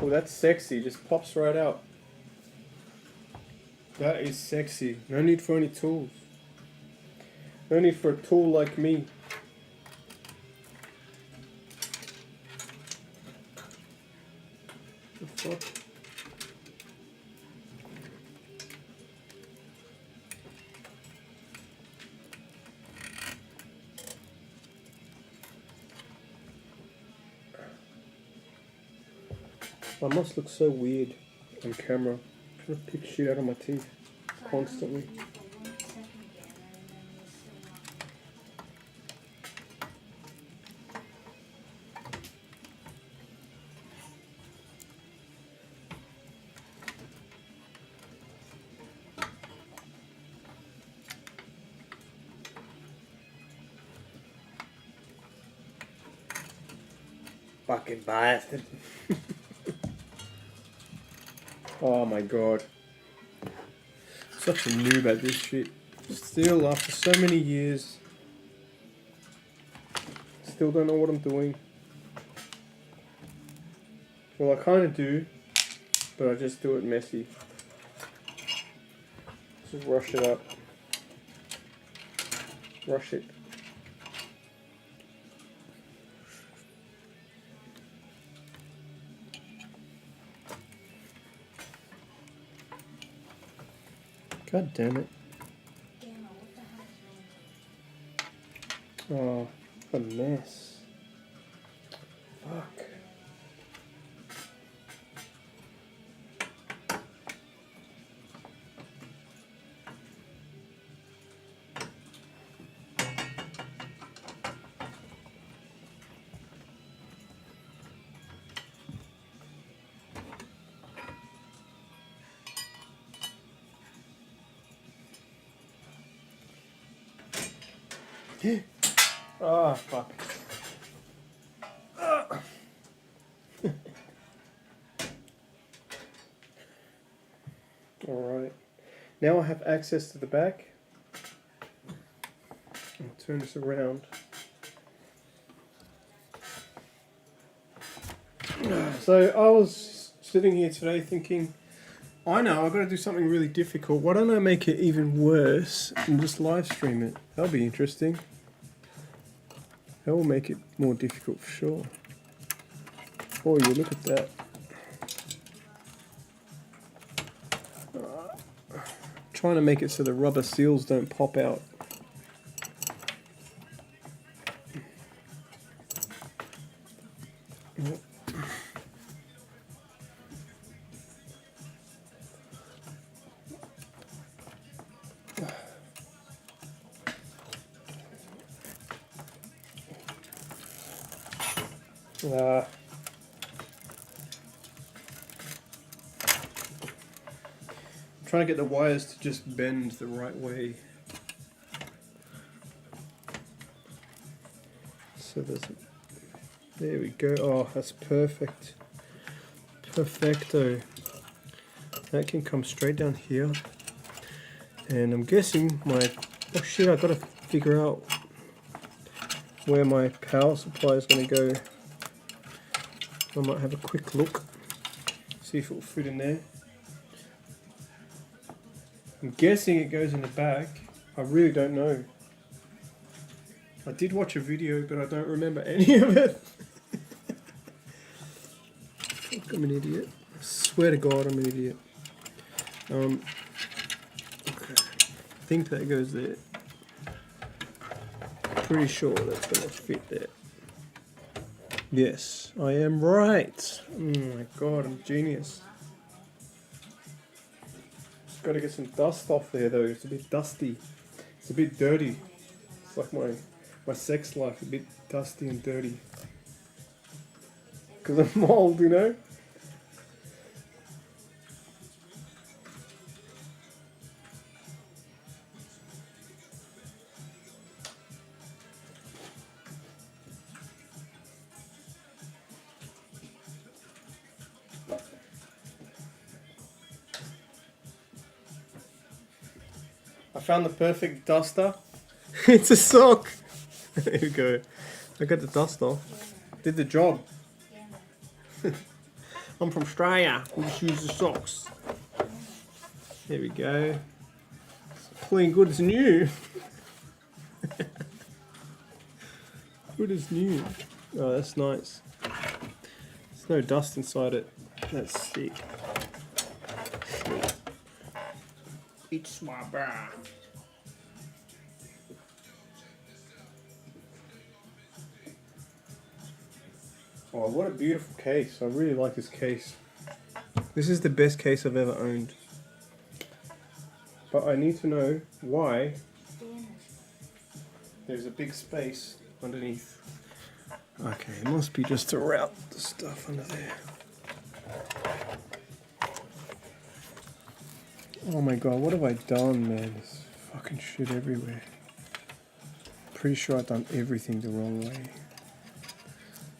Oh, that's sexy. Just pops right out. That is sexy. No need for any tools. No need for a tool like me. The fuck? I must look so weird on camera. I'm trying to pick shit out of my teeth constantly. Fucking bastard. Oh my god. Such a noob at this shit. Still, after so many years, still don't know what I'm doing. Well, I kind of do, but I just do it messy. Just rush it up. Rush it. God damn it. Oh, what a mess. Fuck. Oh, fuck. Alright. Now I have access to the back. I'll turn this around. So I was sitting here today thinking, I know, I've got to do something really difficult. Why don't I make it even worse and just live stream it? That'll be interesting. That will make it more difficult for sure. Oh, you look at that. Trying to make it so the rubber seals don't pop out. I'm trying to get the wires to just bend the right way. So there we go. Oh, that's perfect. Perfecto. That can come straight down here. And I'm guessing oh shit, I've got to figure out where my power supply is going to go. I might have a quick look, see if it will fit in there. I'm guessing it goes in the back. I really don't know. I did watch a video, but I don't remember any of it. I'm an idiot. I swear to God, I'm an idiot. Okay. I think that goes there. Pretty sure that's going to fit there. Yes, I am right. Oh my God, I'm a genius. Got to get some dust off there though. It's a bit dusty. It's a bit dirty. It's like my sex life, a bit dusty and dirty. Because I'm old, you know? I found the perfect duster. It's a sock. There we go. I got the dust off. Did the job. I'm from Australia. We just use the socks. There we go. Clean good as new. Good as new. Oh, that's nice. There's no dust inside it. That's sick. It's my bra. Oh, what a beautiful case. I really like this case. This is the best case I've ever owned. But I need to know why there's a big space underneath. Okay, it must be just to route the stuff under there. Oh my God, what have I done, man? There's fucking shit everywhere. Pretty sure I've done everything the wrong way.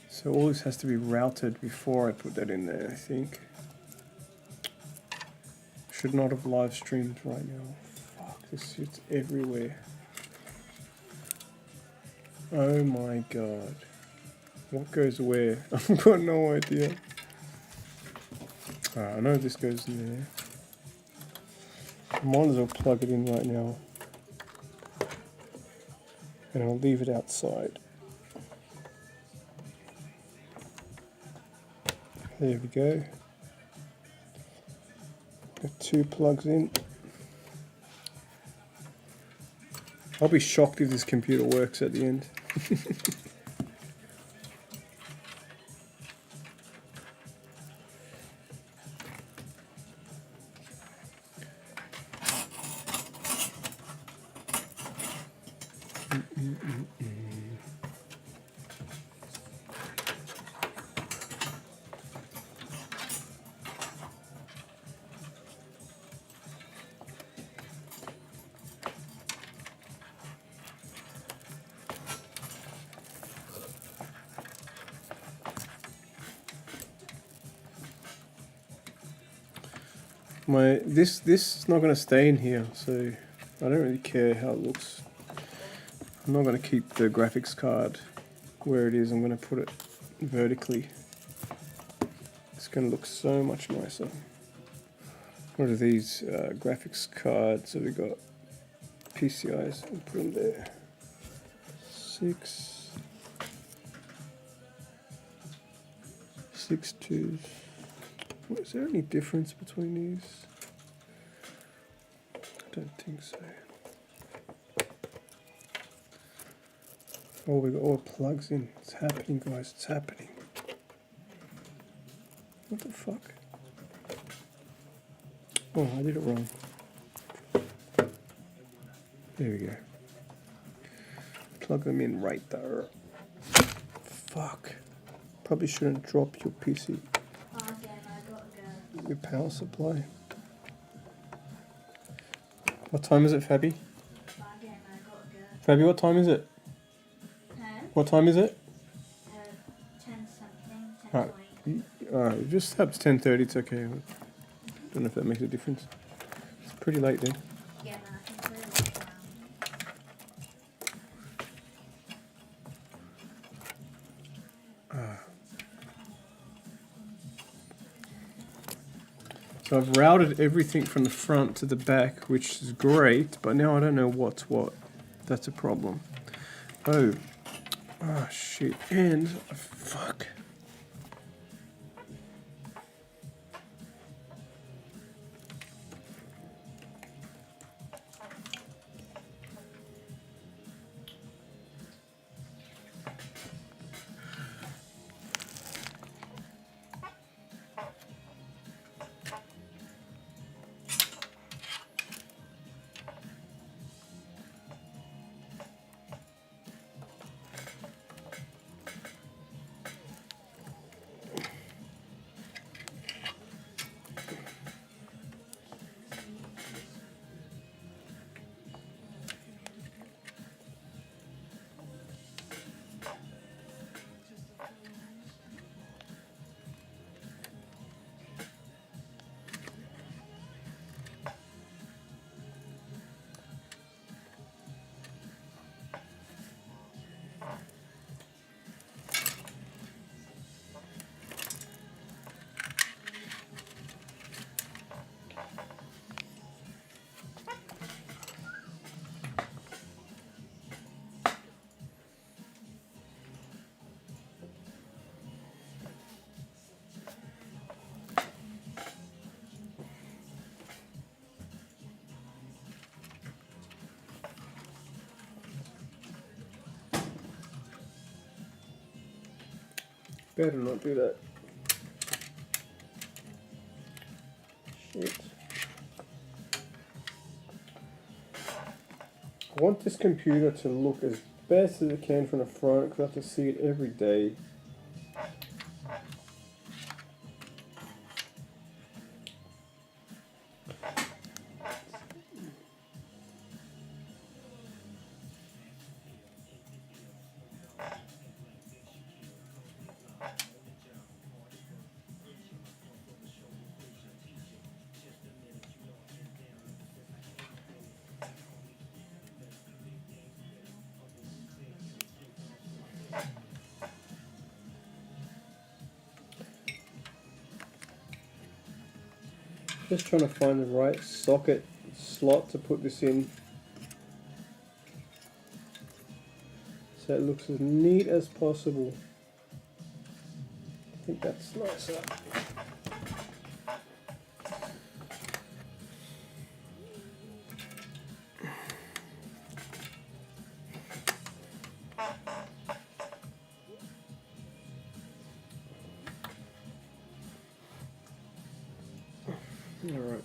So all this has to be routed before I put that in there, I think. Should not have live streamed right now. Fuck, this shit's everywhere. Oh my God. What goes where? I've got no idea. I know this goes in there. I might as well plug it in right now. And I'll leave it outside. There we go. Got 2 plugs in. I'll be shocked if this computer works at the end. This is not going to stay in here, so I don't really care how it looks. I'm not going to keep the graphics card where it is. I'm going to put it vertically. It's going to look so much nicer. What are these graphics cards? So we got PCIs. I'll put them there. 6 2s. Is there any difference between these? I don't think so. Oh, we got all the plugs in. It's happening, guys. It's happening. What the fuck? Oh, I did it wrong. There we go. Plug them in right there. Fuck. probably shouldn't drop your PC, Oh, damn, I gotta go. your power supply. What time is it, Fabi? Oh, damn, I gotta go. Fabi, what time is it? Huh? What time is it? 10 something, 10 Alright. 20. Alright, just up to 10:30, it's okay. Don't know if that makes a difference. It's pretty late then. Yeah, man, I can clearly look around. So I've routed everything from the front to the back, which is great, but now I don't know what's what. That's a problem. Oh. Oh, shit. And, fuck. Better not do that. Shit. I want this computer to look as best as it can from the front because I have to see it every day. Just trying to find the right socket slot to put this in so it looks as neat as possible. I think that's nicer. All right.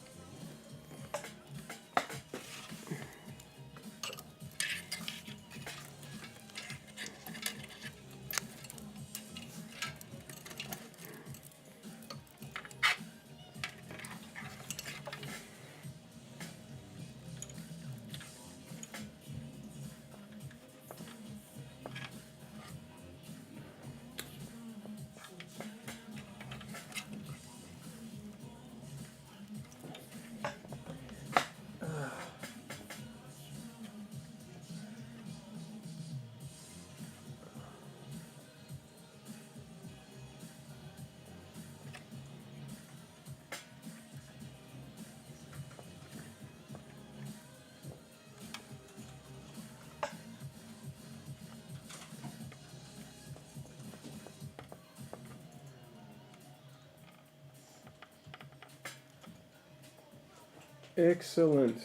Excellent.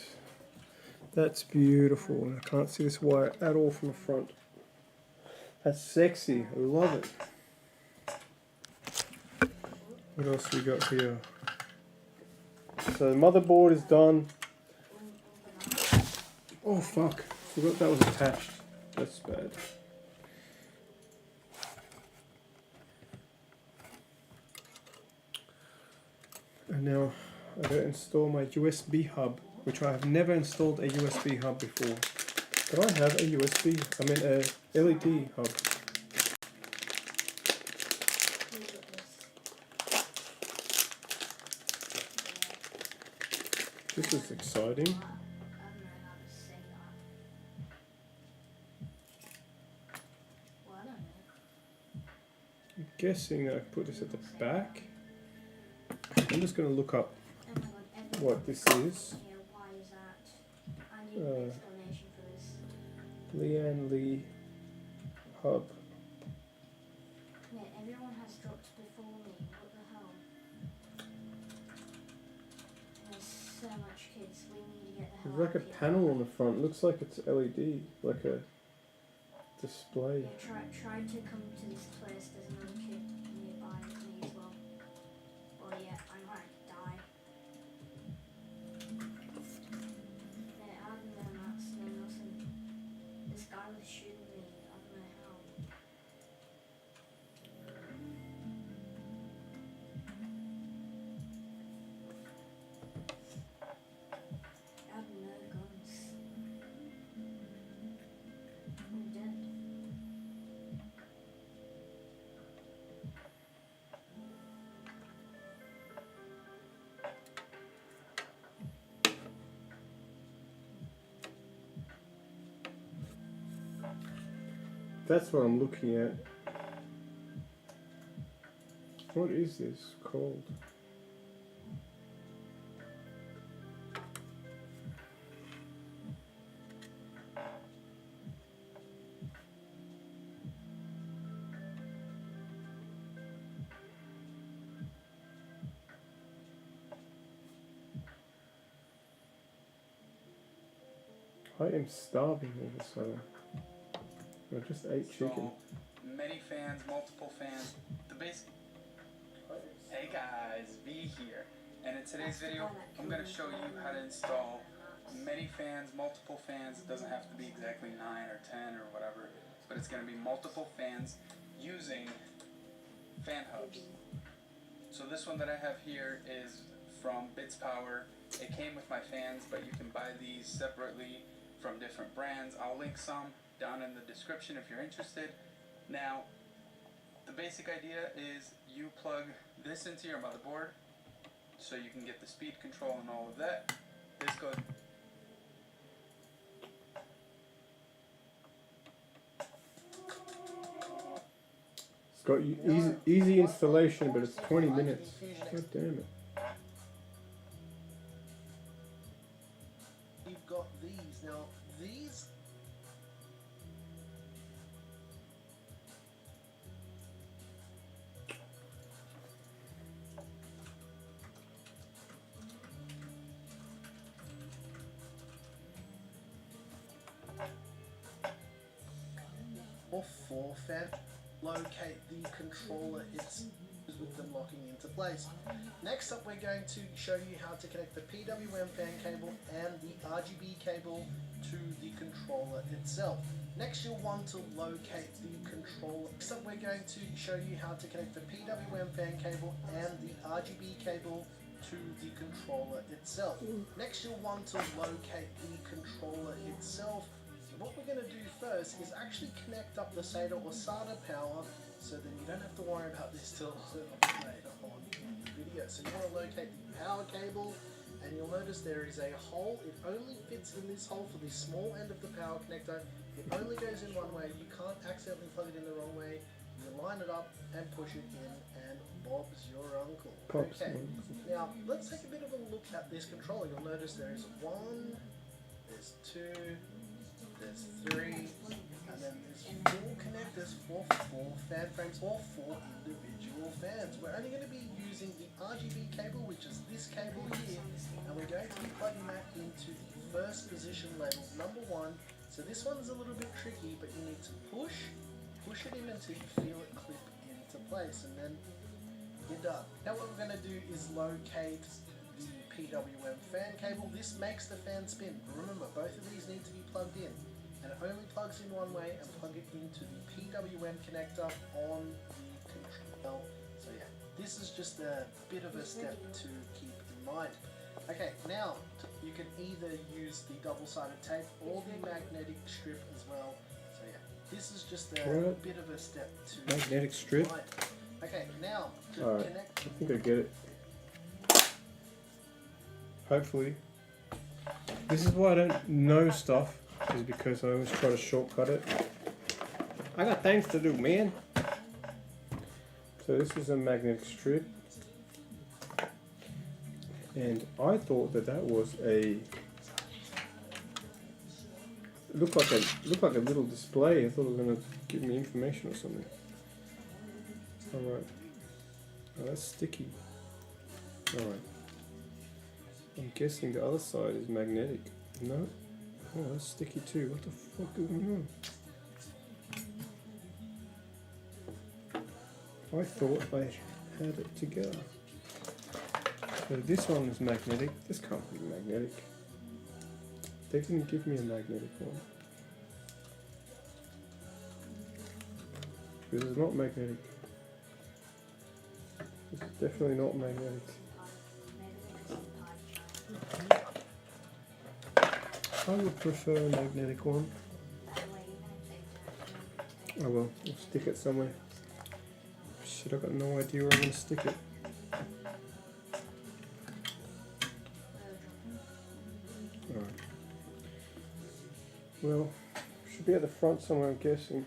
That's beautiful. And I can't see this wire at all from the front. That's sexy. I love it. What else we got here? So the motherboard is done. Oh fuck. Forgot that was attached. That's bad. And now I gotta install my USB hub, which I have never installed a USB hub before. But I have a USB, I mean a LED hub. Look at this. This is exciting. I don't know how to say that. Well, I don't know. I'm guessing that I put this at the back. I'm just gonna look up Oh my god, everyone what this is. here, why is that? I need an explanation for this. Leanne Lee hub. Man, everyone has dropped before me. What the hell? There's so much kids. We need to get the hell There's like out a of here. panel on the front. Looks like it's LED, like a display. Yeah, try to come to this place. There's another kid nearby me as well. Oh yeah, I might die. Yeah, I don't know, Max. No, nothing. This guy was shooting me. I don't know how. I have no guns. I'm dead. That's what I'm looking at. What is this called? I am starving all of a sudden. I just ate chicken. So, many fans, multiple fans. The basic. Hey guys, V here. And in today's video, I'm going to show you how to install many fans, multiple fans. It doesn't have to be exactly 9 or 10 or whatever, but it's going to be multiple fans using fan hubs. So this one that I have here is from Bits Power. It came with my fans, but you can buy these separately from different brands. I'll link some down in the description if you're interested. Now, the basic idea is you plug this into your motherboard so you can get the speed control and all of that. This goes. It's got easy installation, but it's 20 minutes. God damn it. You've got these. Now, these or 4 fan. Locate the controller it's with them locking into place. Next up, we're going to show you how to connect the PWM fan cable and the RGB cable to the controller itself. Next, you'll want to locate the controller. Next up, we're going to show you how to connect the PWM fan cable and the RGB cable to the controller itself. Next, you'll want to locate the controller itself. What we're going to do first is actually connect up the SATA or SATA power, so then you don't have to worry about this till later on in the video. So you want to locate the power cable, and you'll notice there is a hole. It only fits in this hole for the small end of the power connector. It only goes in one way. You can't accidentally plug it in the wrong way. You line it up and push it in, and Bob's your uncle. Okay, now let's take a bit of a look at this controller. You'll notice there is 1, there's 2, there's 3, and then there's 4 connectors for 4 fan frames or 4 individual fans. We're only going to be using the RGB cable, which is this cable here, and we're going to be plugging that into the first position label, number 1. So this one's a little bit tricky, but you need to push it in until you feel it clip into place, and then you're done. Now what we're going to do is locate the PWM fan cable. This makes the fan spin. Remember, both of these need to be plugged in, and it only plugs in one way, and plug it into the PWM connector on the control. So yeah, this is just a bit of a step to keep in mind. Okay, now you can either use the double-sided tape or the magnetic strip as well. So yeah, this is just a What? bit of a step to Magnetic keep strip? in mind. Okay, now to Alright, connect. I think I get it. Hopefully. This is why I don't know stuff, is because I always try to shortcut it. I got things to do, man. So this is a magnetic strip. And I thought that was a... It looked like a little display. I thought it was going to give me information or something. Alright. Oh, that's sticky. Alright. I'm guessing the other side is magnetic. No? Oh, that's sticky too. What the fuck is going on? I thought I had it together. So this one is magnetic. This can't be magnetic. They didn't give me a magnetic one. This is not magnetic. This is definitely not magnetic. I would prefer a magnetic one. Oh well, I'll stick it somewhere. Shit, I've got no idea where I'm going to stick it. Alright. Well, should be at the front somewhere, I'm guessing.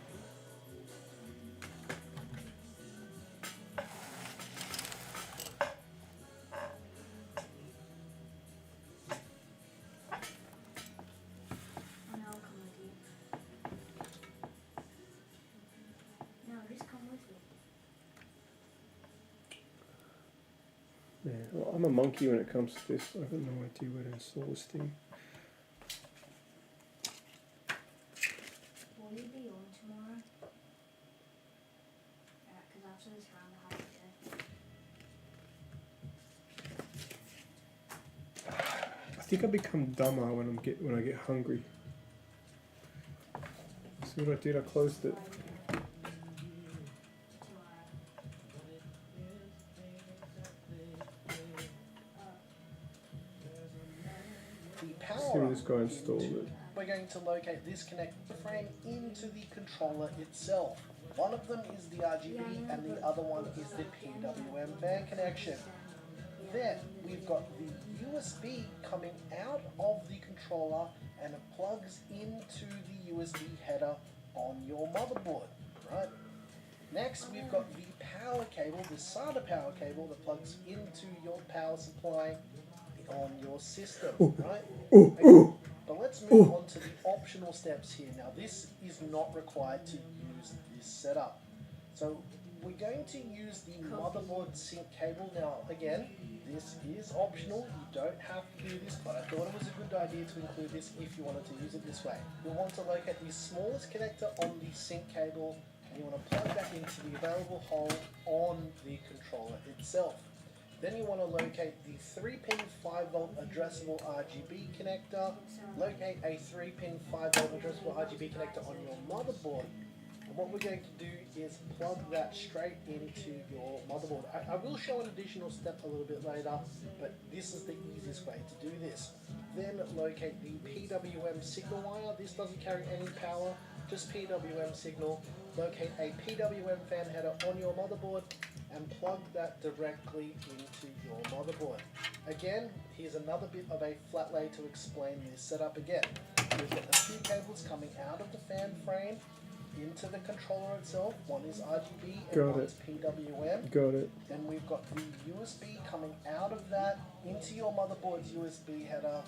Yeah, well, I'm a monkey when it comes to this. I've got no idea where to install this thing. Will you be on tomorrow? Because after this round I have to go. I think I become dumber when I get hungry. See what I did? I closed it. The See power where this guy installed it. we're going to locate this connector frame into the controller itself. One of them is the RGB and the other one is the PWM fan connection. Then we've got the USB coming out of the controller and it plugs into the USB header on your motherboard, right? Next we've got the power cable, the SATA power cable that plugs into your power supply on your system, right? Okay. But let's move on to the optional steps here. Now this is not required to use this setup. So we're going to use the motherboard sync cable. Now again, this is optional. You don't have to do this, but I thought it was a good idea to include this if you wanted to use it this way. You'll want to locate the smallest connector on the sync cable and you want to plug that into the available hole on the controller itself. Then you want to locate the 3-pin 5-volt addressable RGB connector. Locate a 3-pin 5-volt addressable RGB connector on your motherboard. And what we're going to do is plug that straight into your motherboard. I will show an additional step a little bit later, but this is the easiest way to do this. Then locate the PWM signal wire. This doesn't carry any power, just PWM signal. Locate a PWM fan header on your motherboard and plug that directly into your motherboard. Again, here's another bit of a flat lay to explain this setup again. We've got a few cables coming out of the fan frame into the controller itself. One is RGB and one is PWM. Got it. Then we've got the USB coming out of that into your motherboard's USB header.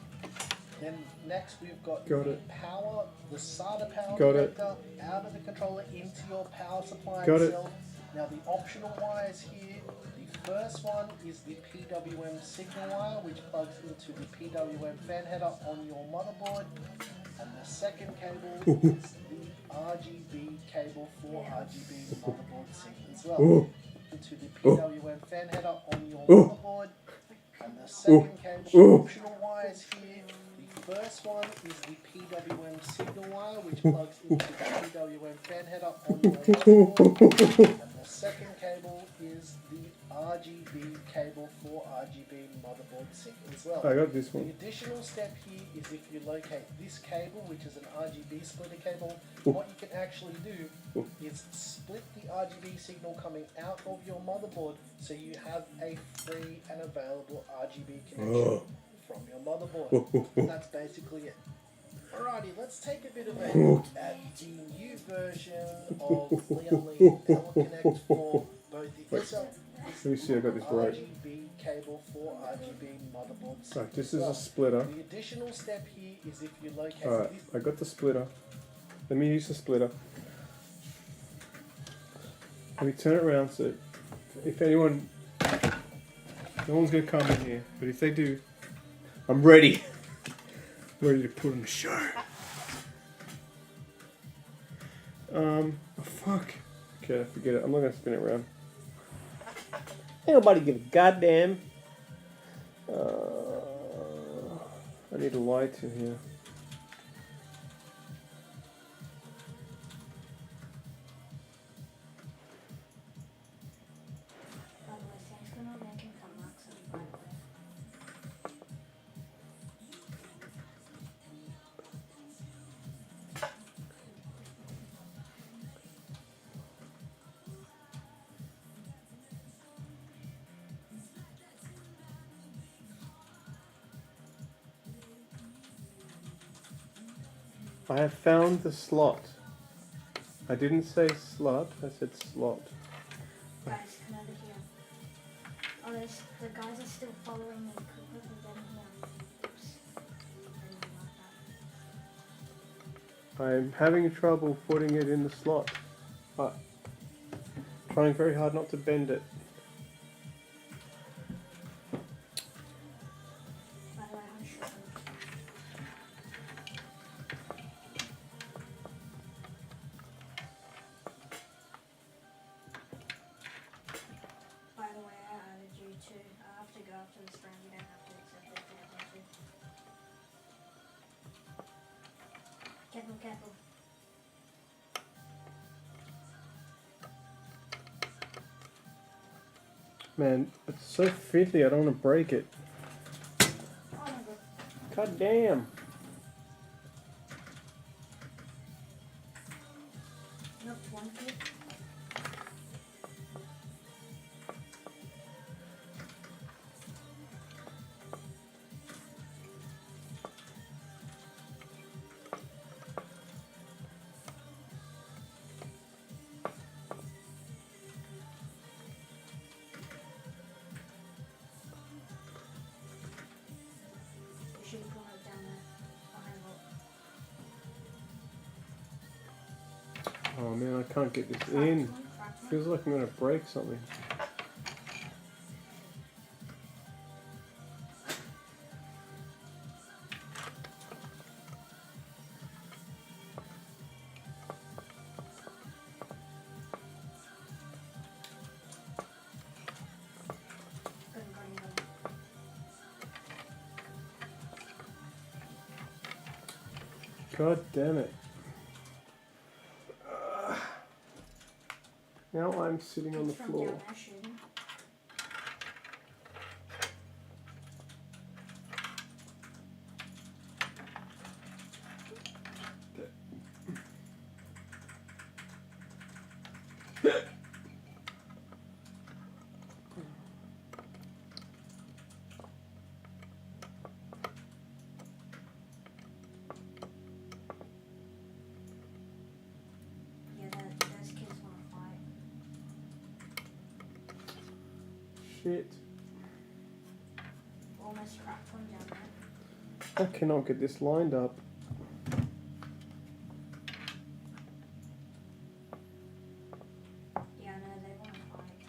Then next we've got the power, the SATA power connector out of the controller into your power supply itself. Now the optional wires here, the first one is the PWM signal wire which plugs into the PWM fan header on your motherboard. And the second cable is the RGB cable for RGB motherboard sync as well. Into the PWM fan header on your motherboard. And the second cable, optional wires here. The first one is the PWM signal wire which plugs into the PWM fan header on your motherboard. And the second cable is the RGB cable for RGB motherboard sync as well. I got this The one. additional step here is if you locate this cable, which is an RGB splitter cable, Ooh. what you can actually do is split the RGB signal coming out of your motherboard so you have a free and available RGB connection from your motherboard. That's basically it. Alrighty, let's take a bit of a look at the new version of Lianli Connect for both the SL Let me see, I got this right. RGB cable for RGB motherboard sync Right, this as is well. a splitter. The additional step here is if you locate Alright, this. I got the splitter. Let me use the splitter. Let me turn it around so if anyone, no one's gonna come in here, but if they do, I'm ready. I'm ready to put on a show. Oh fuck. Okay, forget it. I'm not gonna spin it around. Ain't nobody give a goddamn. I need a light in here. By the way, Sam's gonna make him come back soon, by the way. I have found the slot. I didn't say slot, I said slot. Guys, come over here. Oh, the guys are still following me. Could quickly get in here. Oops. I didn't like that. I'm having trouble putting it in the slot. Trying very hard not to bend it. By the way, I'm sure. By the way, I added you too. I have to go after this round. You don't have to accept it if you don't want to. Careful, careful. Man, it's so fiddly, I don't want to break it. Oh my god. God damn. Knocked one kid. You should have put it down there. Behind the Oh man, I can't get this cracked in. one, cracked one. Feels like I'm gonna break something. Couldn't go anybody. God damn it. Now I'm sitting on the It's from floor. down there shooting. Yeah, those kids want to fight. Shit. Almost cracked one down there. I cannot get this lined up. Yeah, no, they want to fight.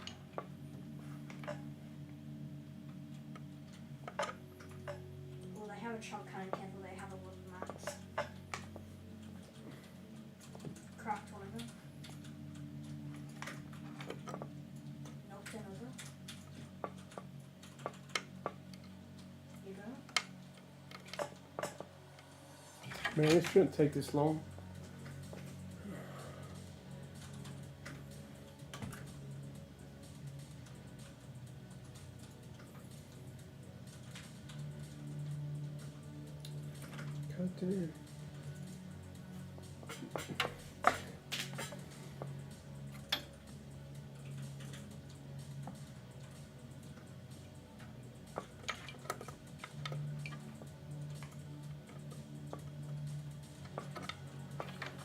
Well, they have a shotgun, careful, they have a lot of mats. Cracked one of them. Knocked another. You go. Man, this shouldn't take this long. Damn.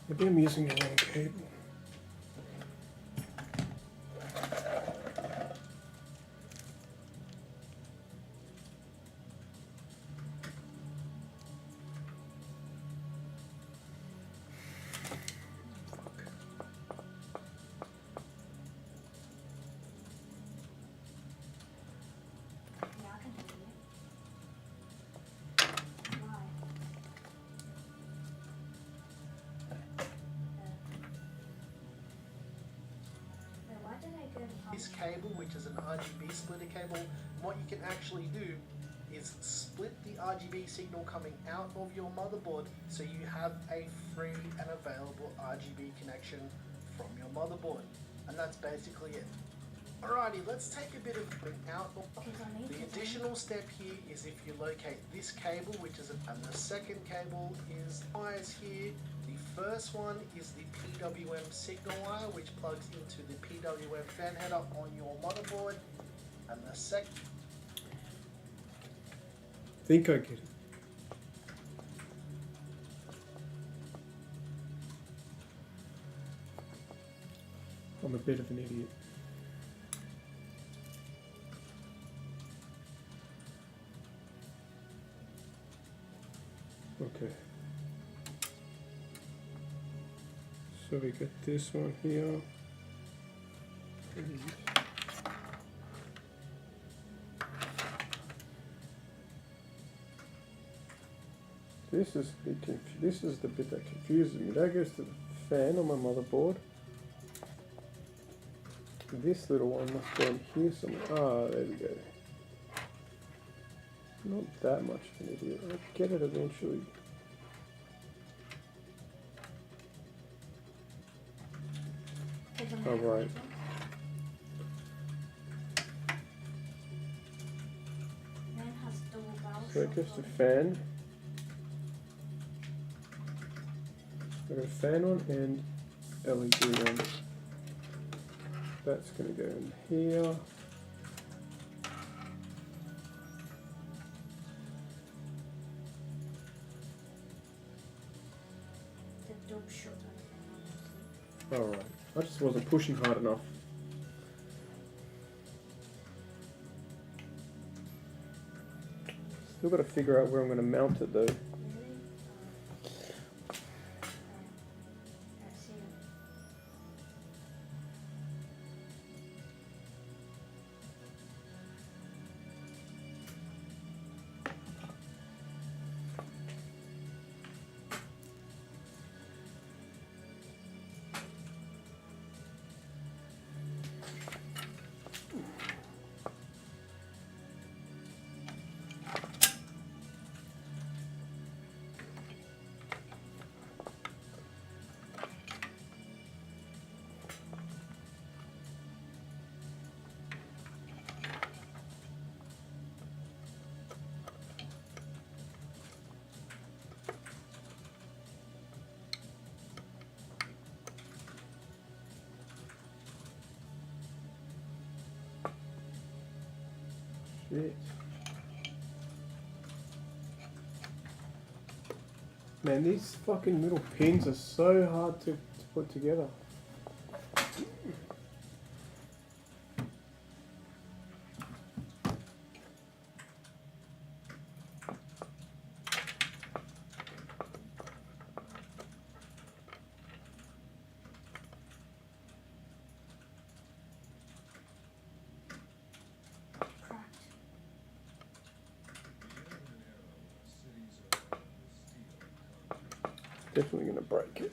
Maybe I'm using the wrong cable. Yeah, I can hear you. Why? Why did I go to This cable, which is an RGB splitter cable, what you can actually do is split the RGB signal coming out of your motherboard so you have a free and available RGB connection from your motherboard. And that's basically it. Alrighty, let's take a bit of out. The additional step here is if you locate this cable, which is and the second cable is wires here. The first one is the PWM signal wire, which plugs into the PWM fan header on your motherboard, and the second. Think I get it. I'm a bit of an idiot. Okay. So we got this one here. This is this is the bit that confuses me. That goes to the fan on my motherboard. This little one must go in here somewhere. Ah, there we go. Not that much of an idiot. I'll get it eventually. Alright. So it goes to fan. I've got a fan on and LED on. That's going to go in here. Alright, I just wasn't pushing hard enough. Still got to figure out where I'm going to mount it though. Shit. Man, these fucking little pins are so hard to put together. Definitely gonna break it.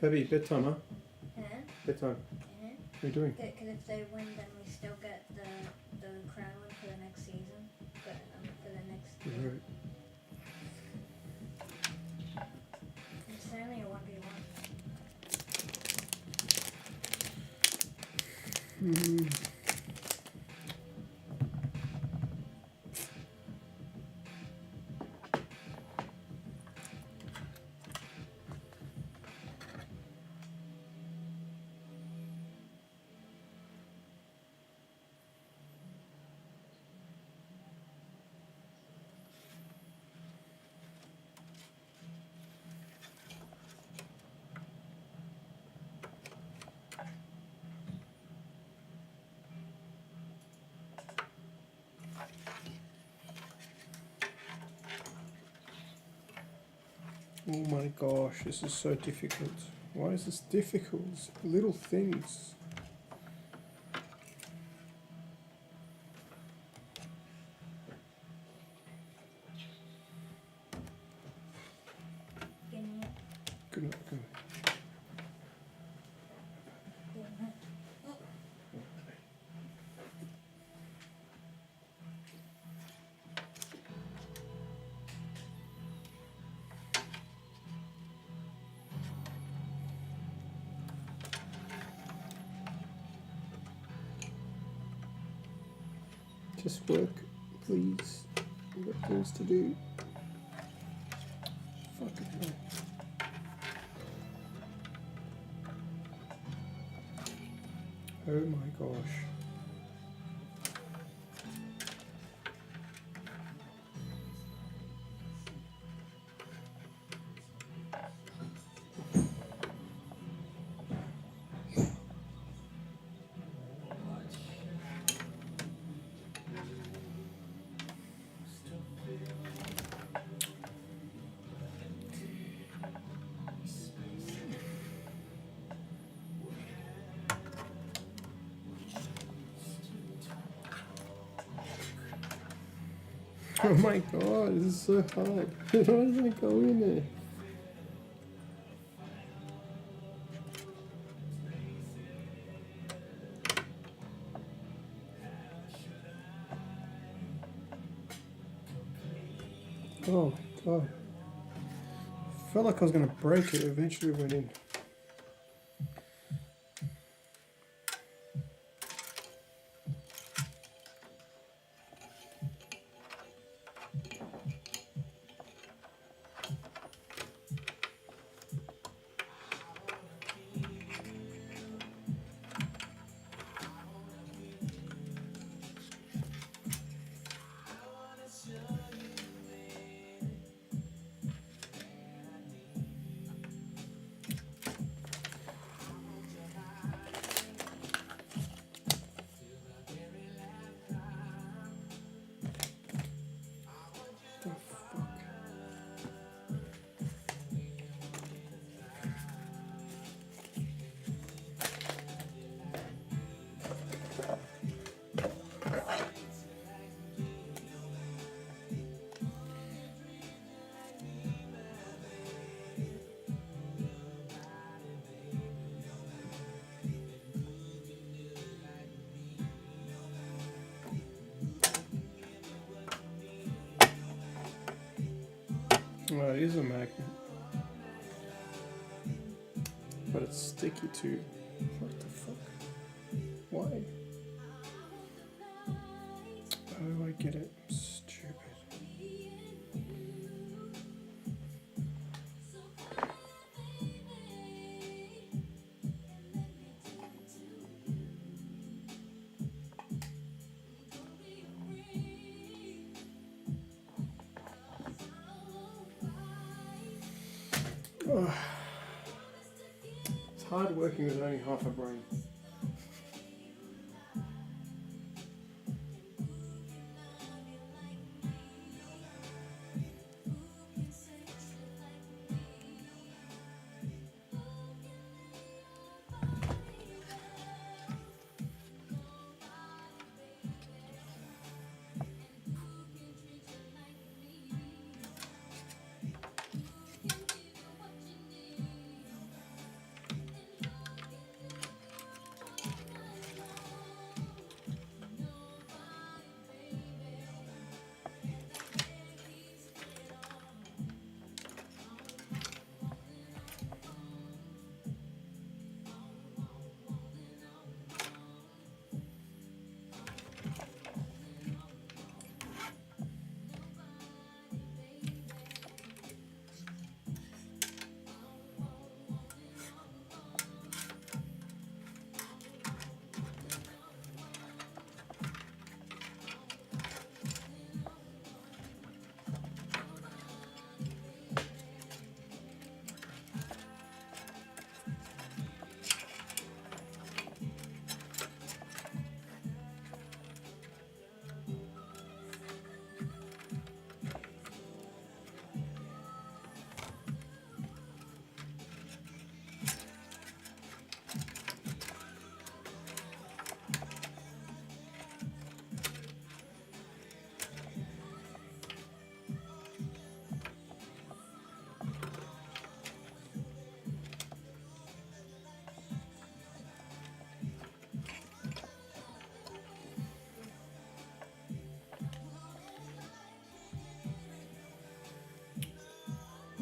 Fabby, bedtime, huh? Huh? Bedtime. Uh-huh. What are you doing? Because if they win, then we still get the crown for the next season. But for the next year. Right. It's only a 1v1. Oh my gosh, this is so difficult. Why is this difficult? It's little things. Getting it. Good night, good night. Getting it. Just work, please. I've got things to do. Fucking hell. Oh my gosh. Oh my god, this is so hard. Why doesn't it go in there? Oh my god. Felt like I was gonna break it, eventually went in. The fuck? Oh, it is a magnet. But it's sticky too. What the fuck? Why? Oh, I get it. Stupid. Oh. It's hard working with only half a brain.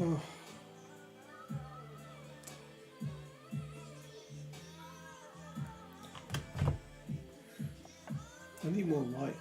Oh. I need more light.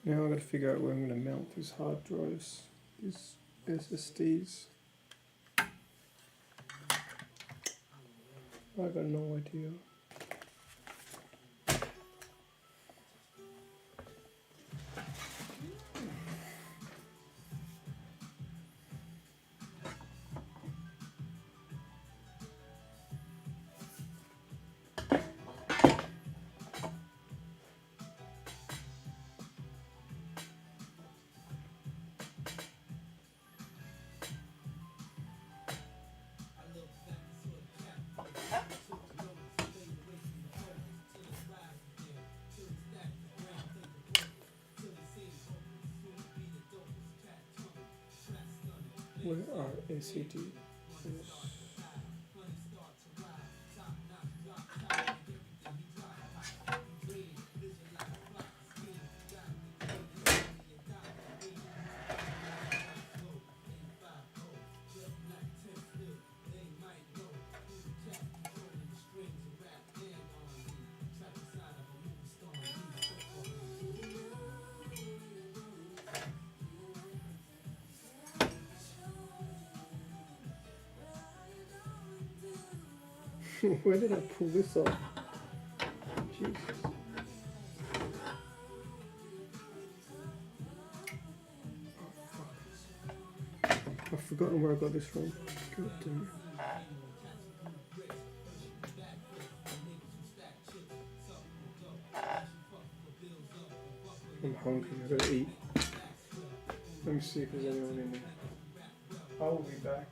Now I've got to figure out where I'm going to mount these hard drives, these SSDs. I've got no idea. Where are ACD? Where did I pull this off? Jesus. I've forgotten where I got this from. God damn it. I'm hungry, I gotta eat. Let me see if there's anyone in there. I will be back.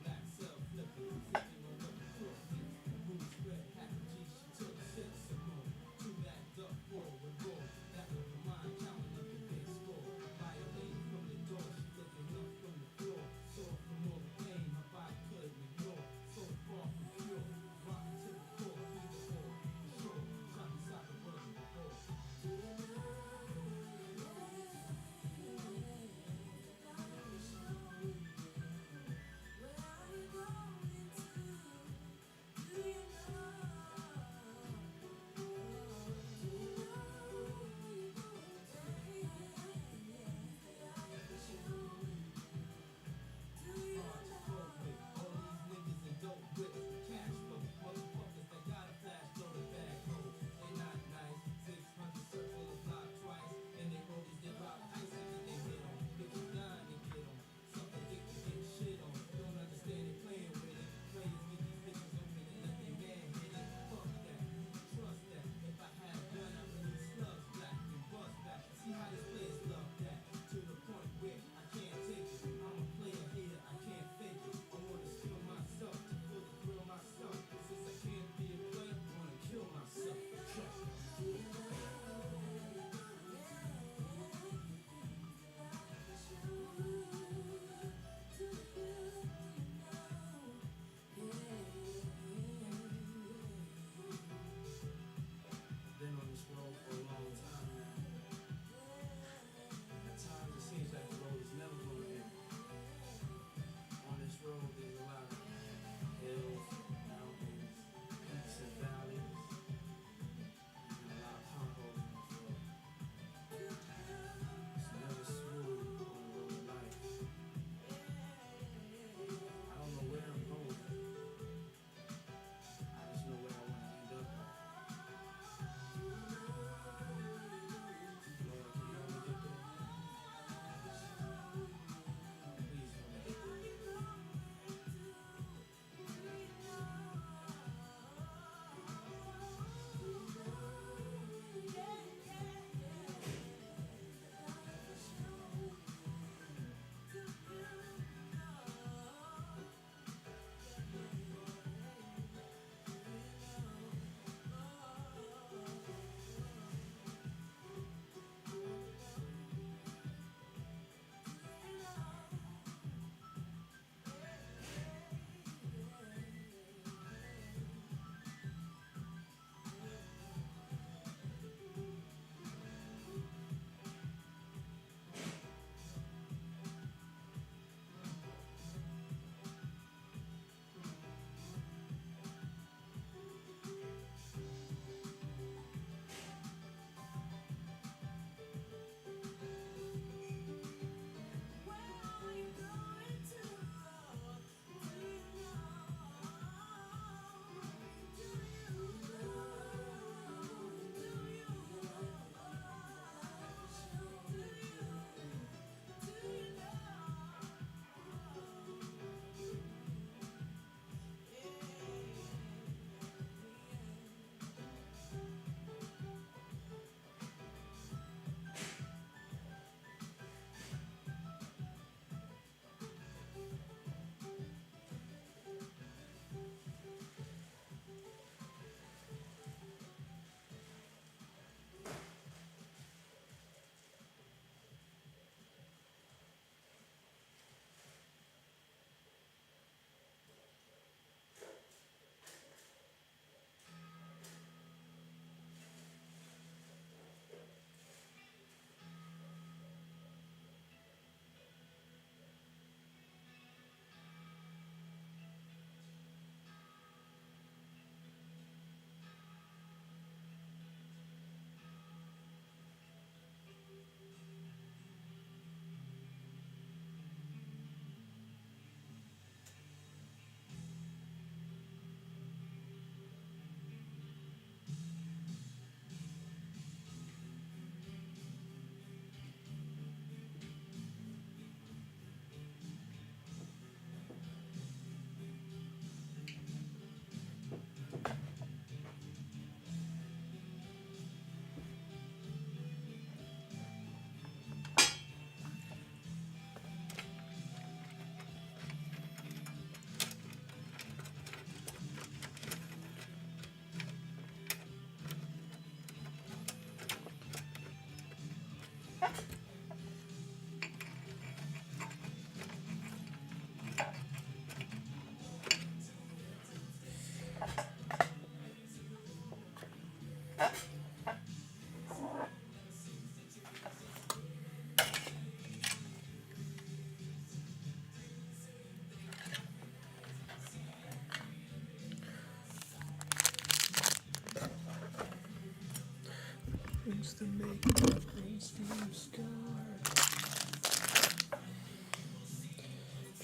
to make my brain seem scarred.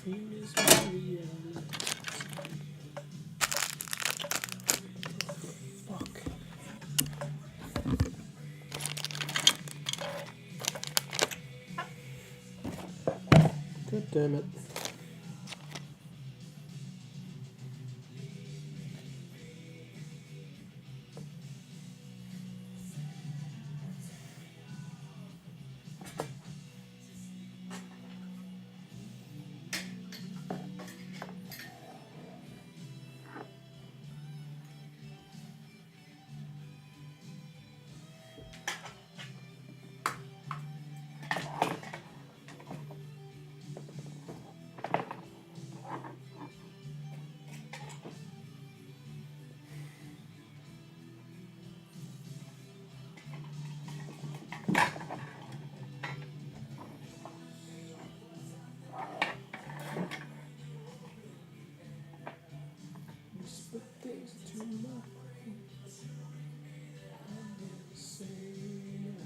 Dream is my reality. Fuck. God damn it. Whisper things to my brain. I'm insane.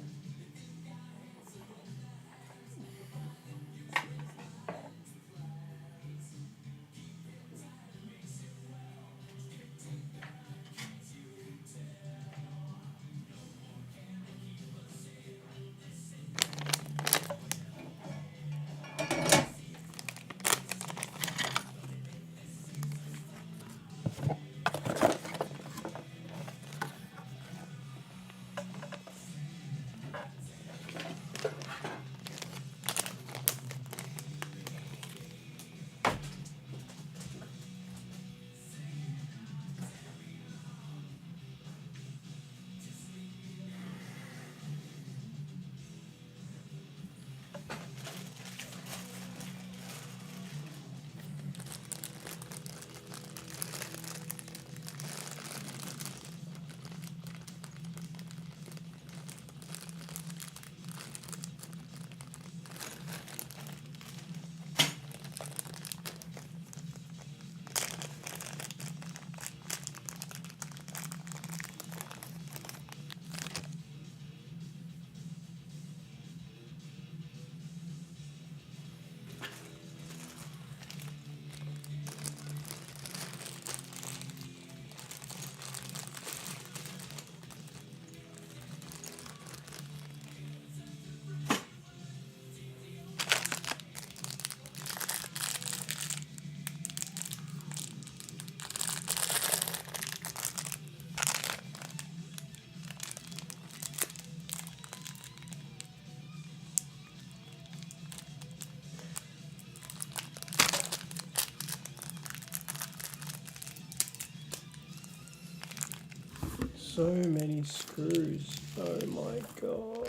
So many screws. Oh my god.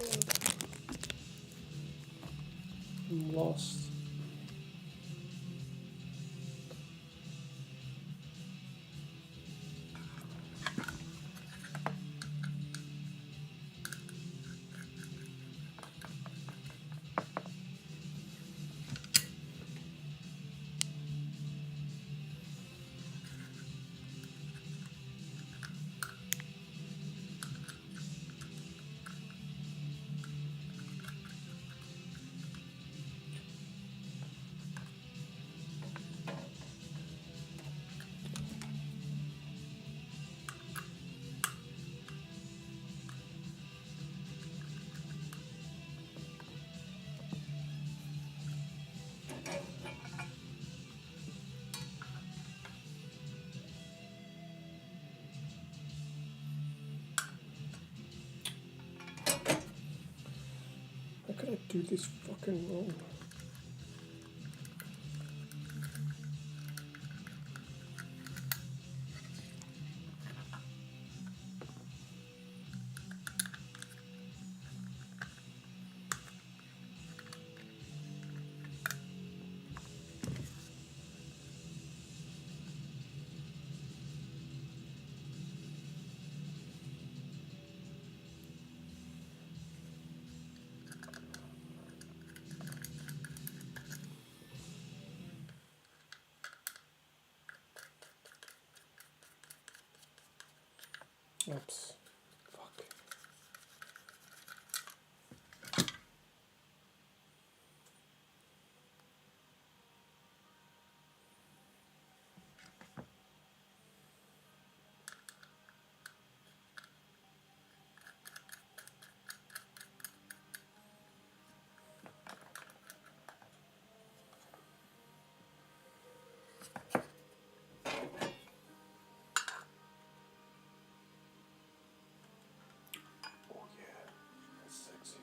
I'm lost. How could I do this fucking wrong? Oops. Fuck. Oh yeah, that's sexy.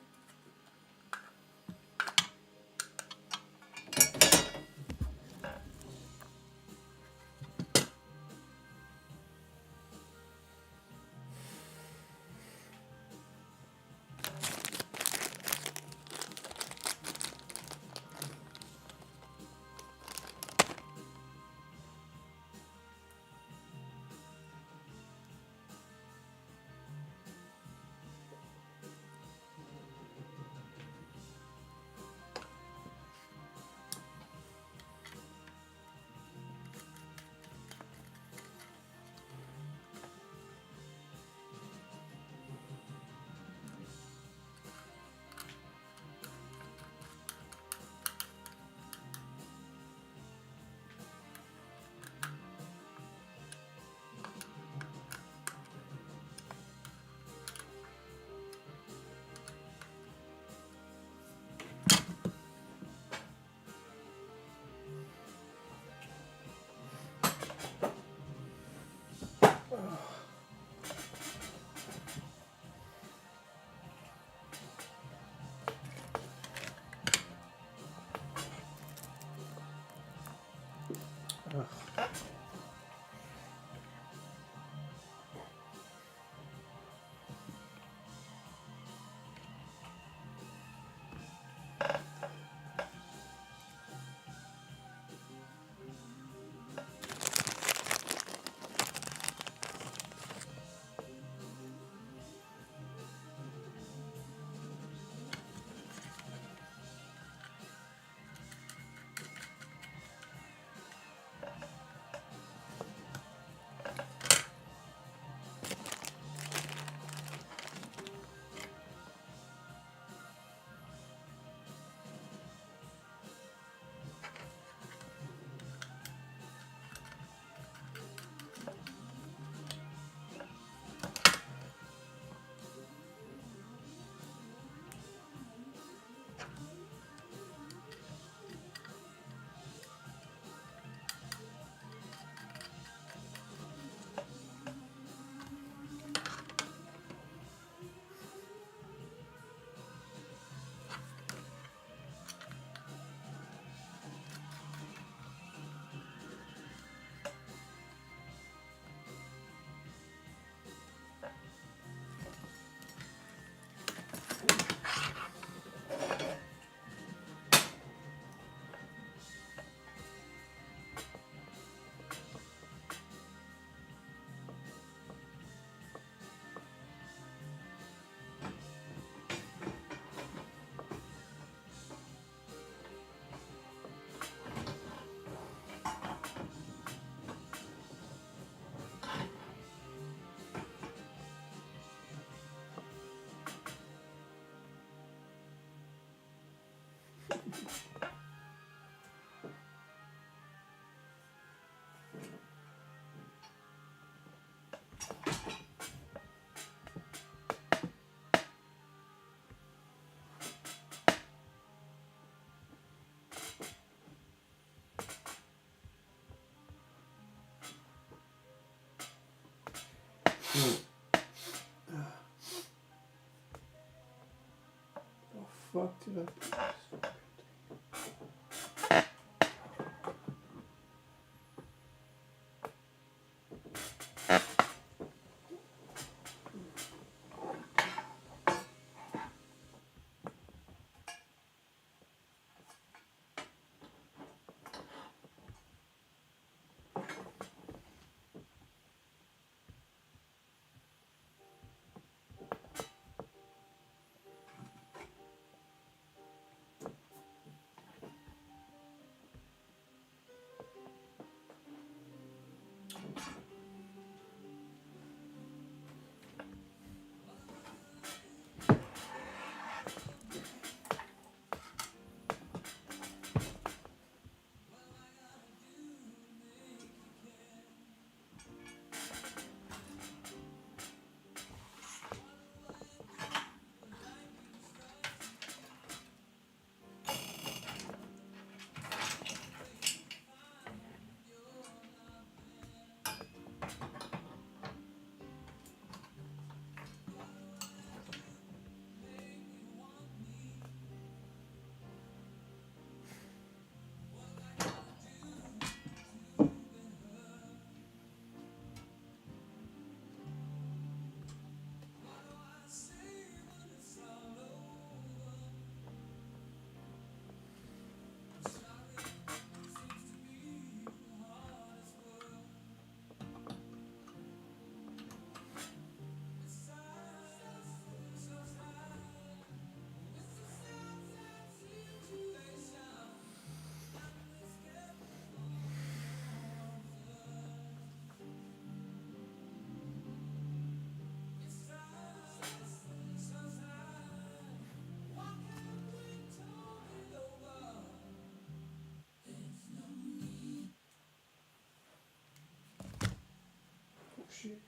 Oh fuck did I? shit.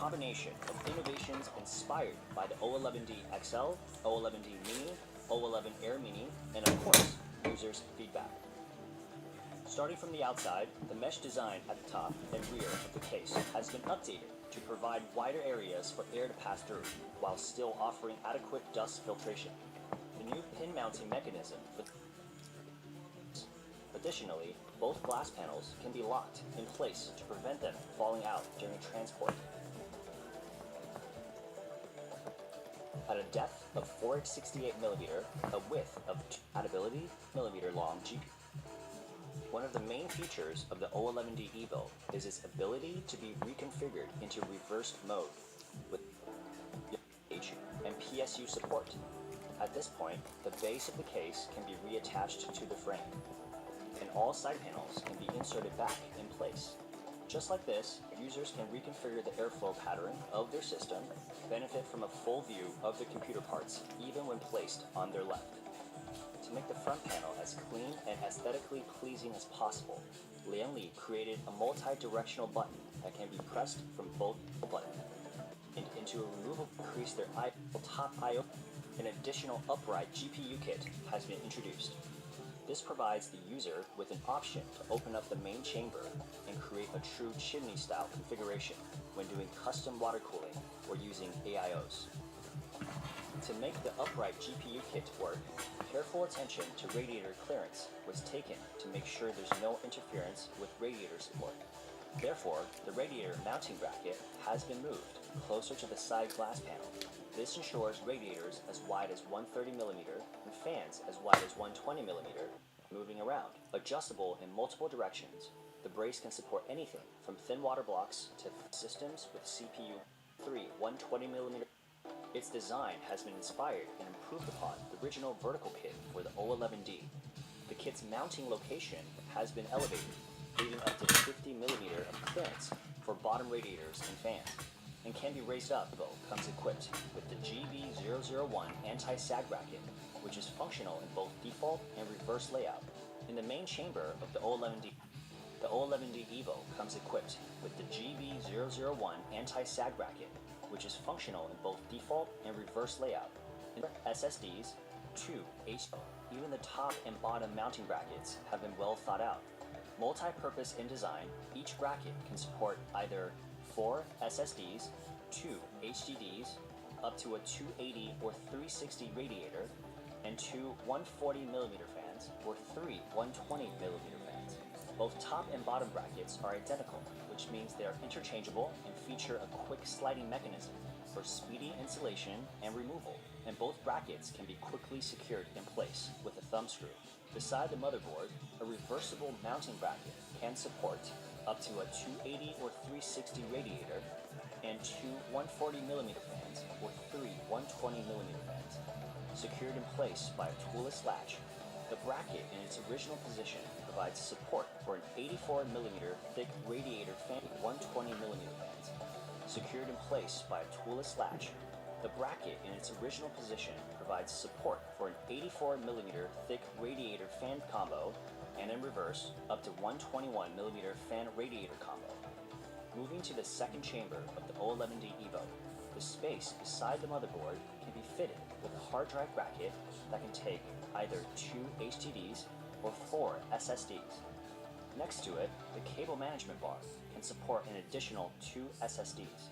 combination of innovations inspired by the O11D XL, O11D Mini, O11 Air Mini, and of course, users' feedback. Starting from the outside, the mesh design at the top and rear of the case has been updated to provide wider areas for air to pass through, while still offering adequate dust filtration. The new pin mounting mechanism for Additionally, both glass panels can be locked in place to prevent them falling out during transport. At a depth of 468mm, a width of compatibility mm long GP. One of the main features of the O11D Evo is its ability to be reconfigured into reversed mode with H and PSU support. At this point, the base of the case can be reattached to the frame, and all side panels can be inserted back in place. Just like this, users can reconfigure the airflow pattern of their system, benefit from a full view of the computer parts even when placed on their left. To make the front panel as clean and aesthetically pleasing as possible, Lian Li created a multi-directional button that can be pressed from both buttons. And into a removable increase their top I/O. An additional upright GPU kit has been introduced. This provides the user with an option to open up the main chamber and create a true chimney-style configuration when doing custom water cooling or using AIOs. To make the upright GPU kit work, careful attention to radiator clearance was taken to make sure there's no interference with radiator support. Therefore, the radiator mounting bracket has been moved closer to the side glass panel. This ensures radiators as wide as 130mm and fans as wide as 120mm moving around. Adjustable in multiple directions, the brace can support anything from thin water blocks to systems with CPU 3 120mm. Its design has been inspired and improved upon the original vertical kit for the O11D. The kit's mounting location has been elevated, leaving up to 50mm of clearance for bottom radiators and fans, and can be raised up. Comes equipped with the GB001 anti-sag bracket, which is functional in both default and reverse layout. In the main chamber of the O11D Evo comes equipped with the GB001 anti-sag bracket, which is functional in both default and reverse layout. In SSDs, 2 HDD, even the top and bottom mounting brackets have been well thought out. Multi-purpose in design, each bracket can support either 4 SSDs, 2 HDDs, up to a 280 or 360 radiator, and 2 140mm fans or 3 120mm fans. Both top and bottom brackets are identical, which means they are interchangeable and feature a quick sliding mechanism for speedy installation and removal, and both brackets can be quickly secured in place with a thumb screw. Beside the motherboard, a reversible mounting bracket can support up to a 280 or 360 radiator and 2 140mm fans or 3 120mm fans. Secured in place by a toolless latch, the bracket in its original position provides support for an 84mm thick radiator fan with 120mm fans. Secured in place by a toolless latch, the bracket in its original position provides support for an 84mm thick radiator fan combo, and in reverse, up to 121mm fan radiator combo. Moving to the second chamber of the O11D Evo, the space beside the motherboard can be fitted with a hard drive bracket that can take either 2 HDDs or 4 SSDs. Next to it, the cable management bar can support an additional 2 SSDs.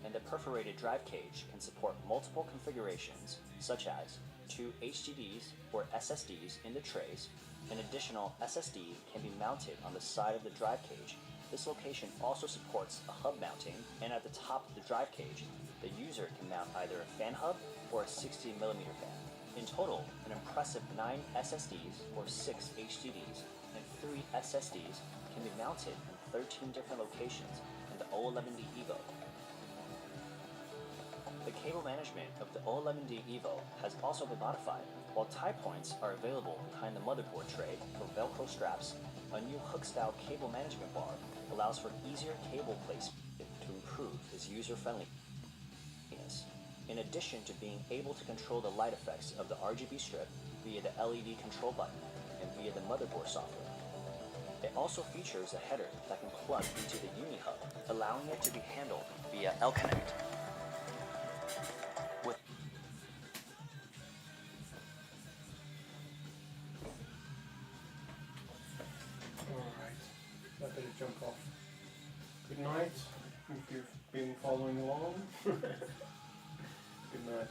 And the perforated drive cage can support multiple configurations, such as 2 HDDs or SSDs in the trays. An additional SSD can be mounted on the side of the drive cage. This location also supports a hub mounting, and at the top of the drive cage, the user can mount either a fan hub or a 60mm fan. In total, an impressive 9 SSDs or 6 HDDs and 3 SSDs can be mounted in 13 different locations in the O11D Evo. The cable management of the O11D Evo has also been modified. While tie points are available behind the motherboard tray for Velcro straps, a new hook-style cable management bar allows for easier cable placement to improve its user-friendliness. In addition to being able to control the light effects of the RGB strip via the LED control button and via the motherboard software. It also features a header that can plug into the Uni Hub allowing it to be handled via L-Connect. With Alright, I better jump off. Good night, if you've been following along. Good night.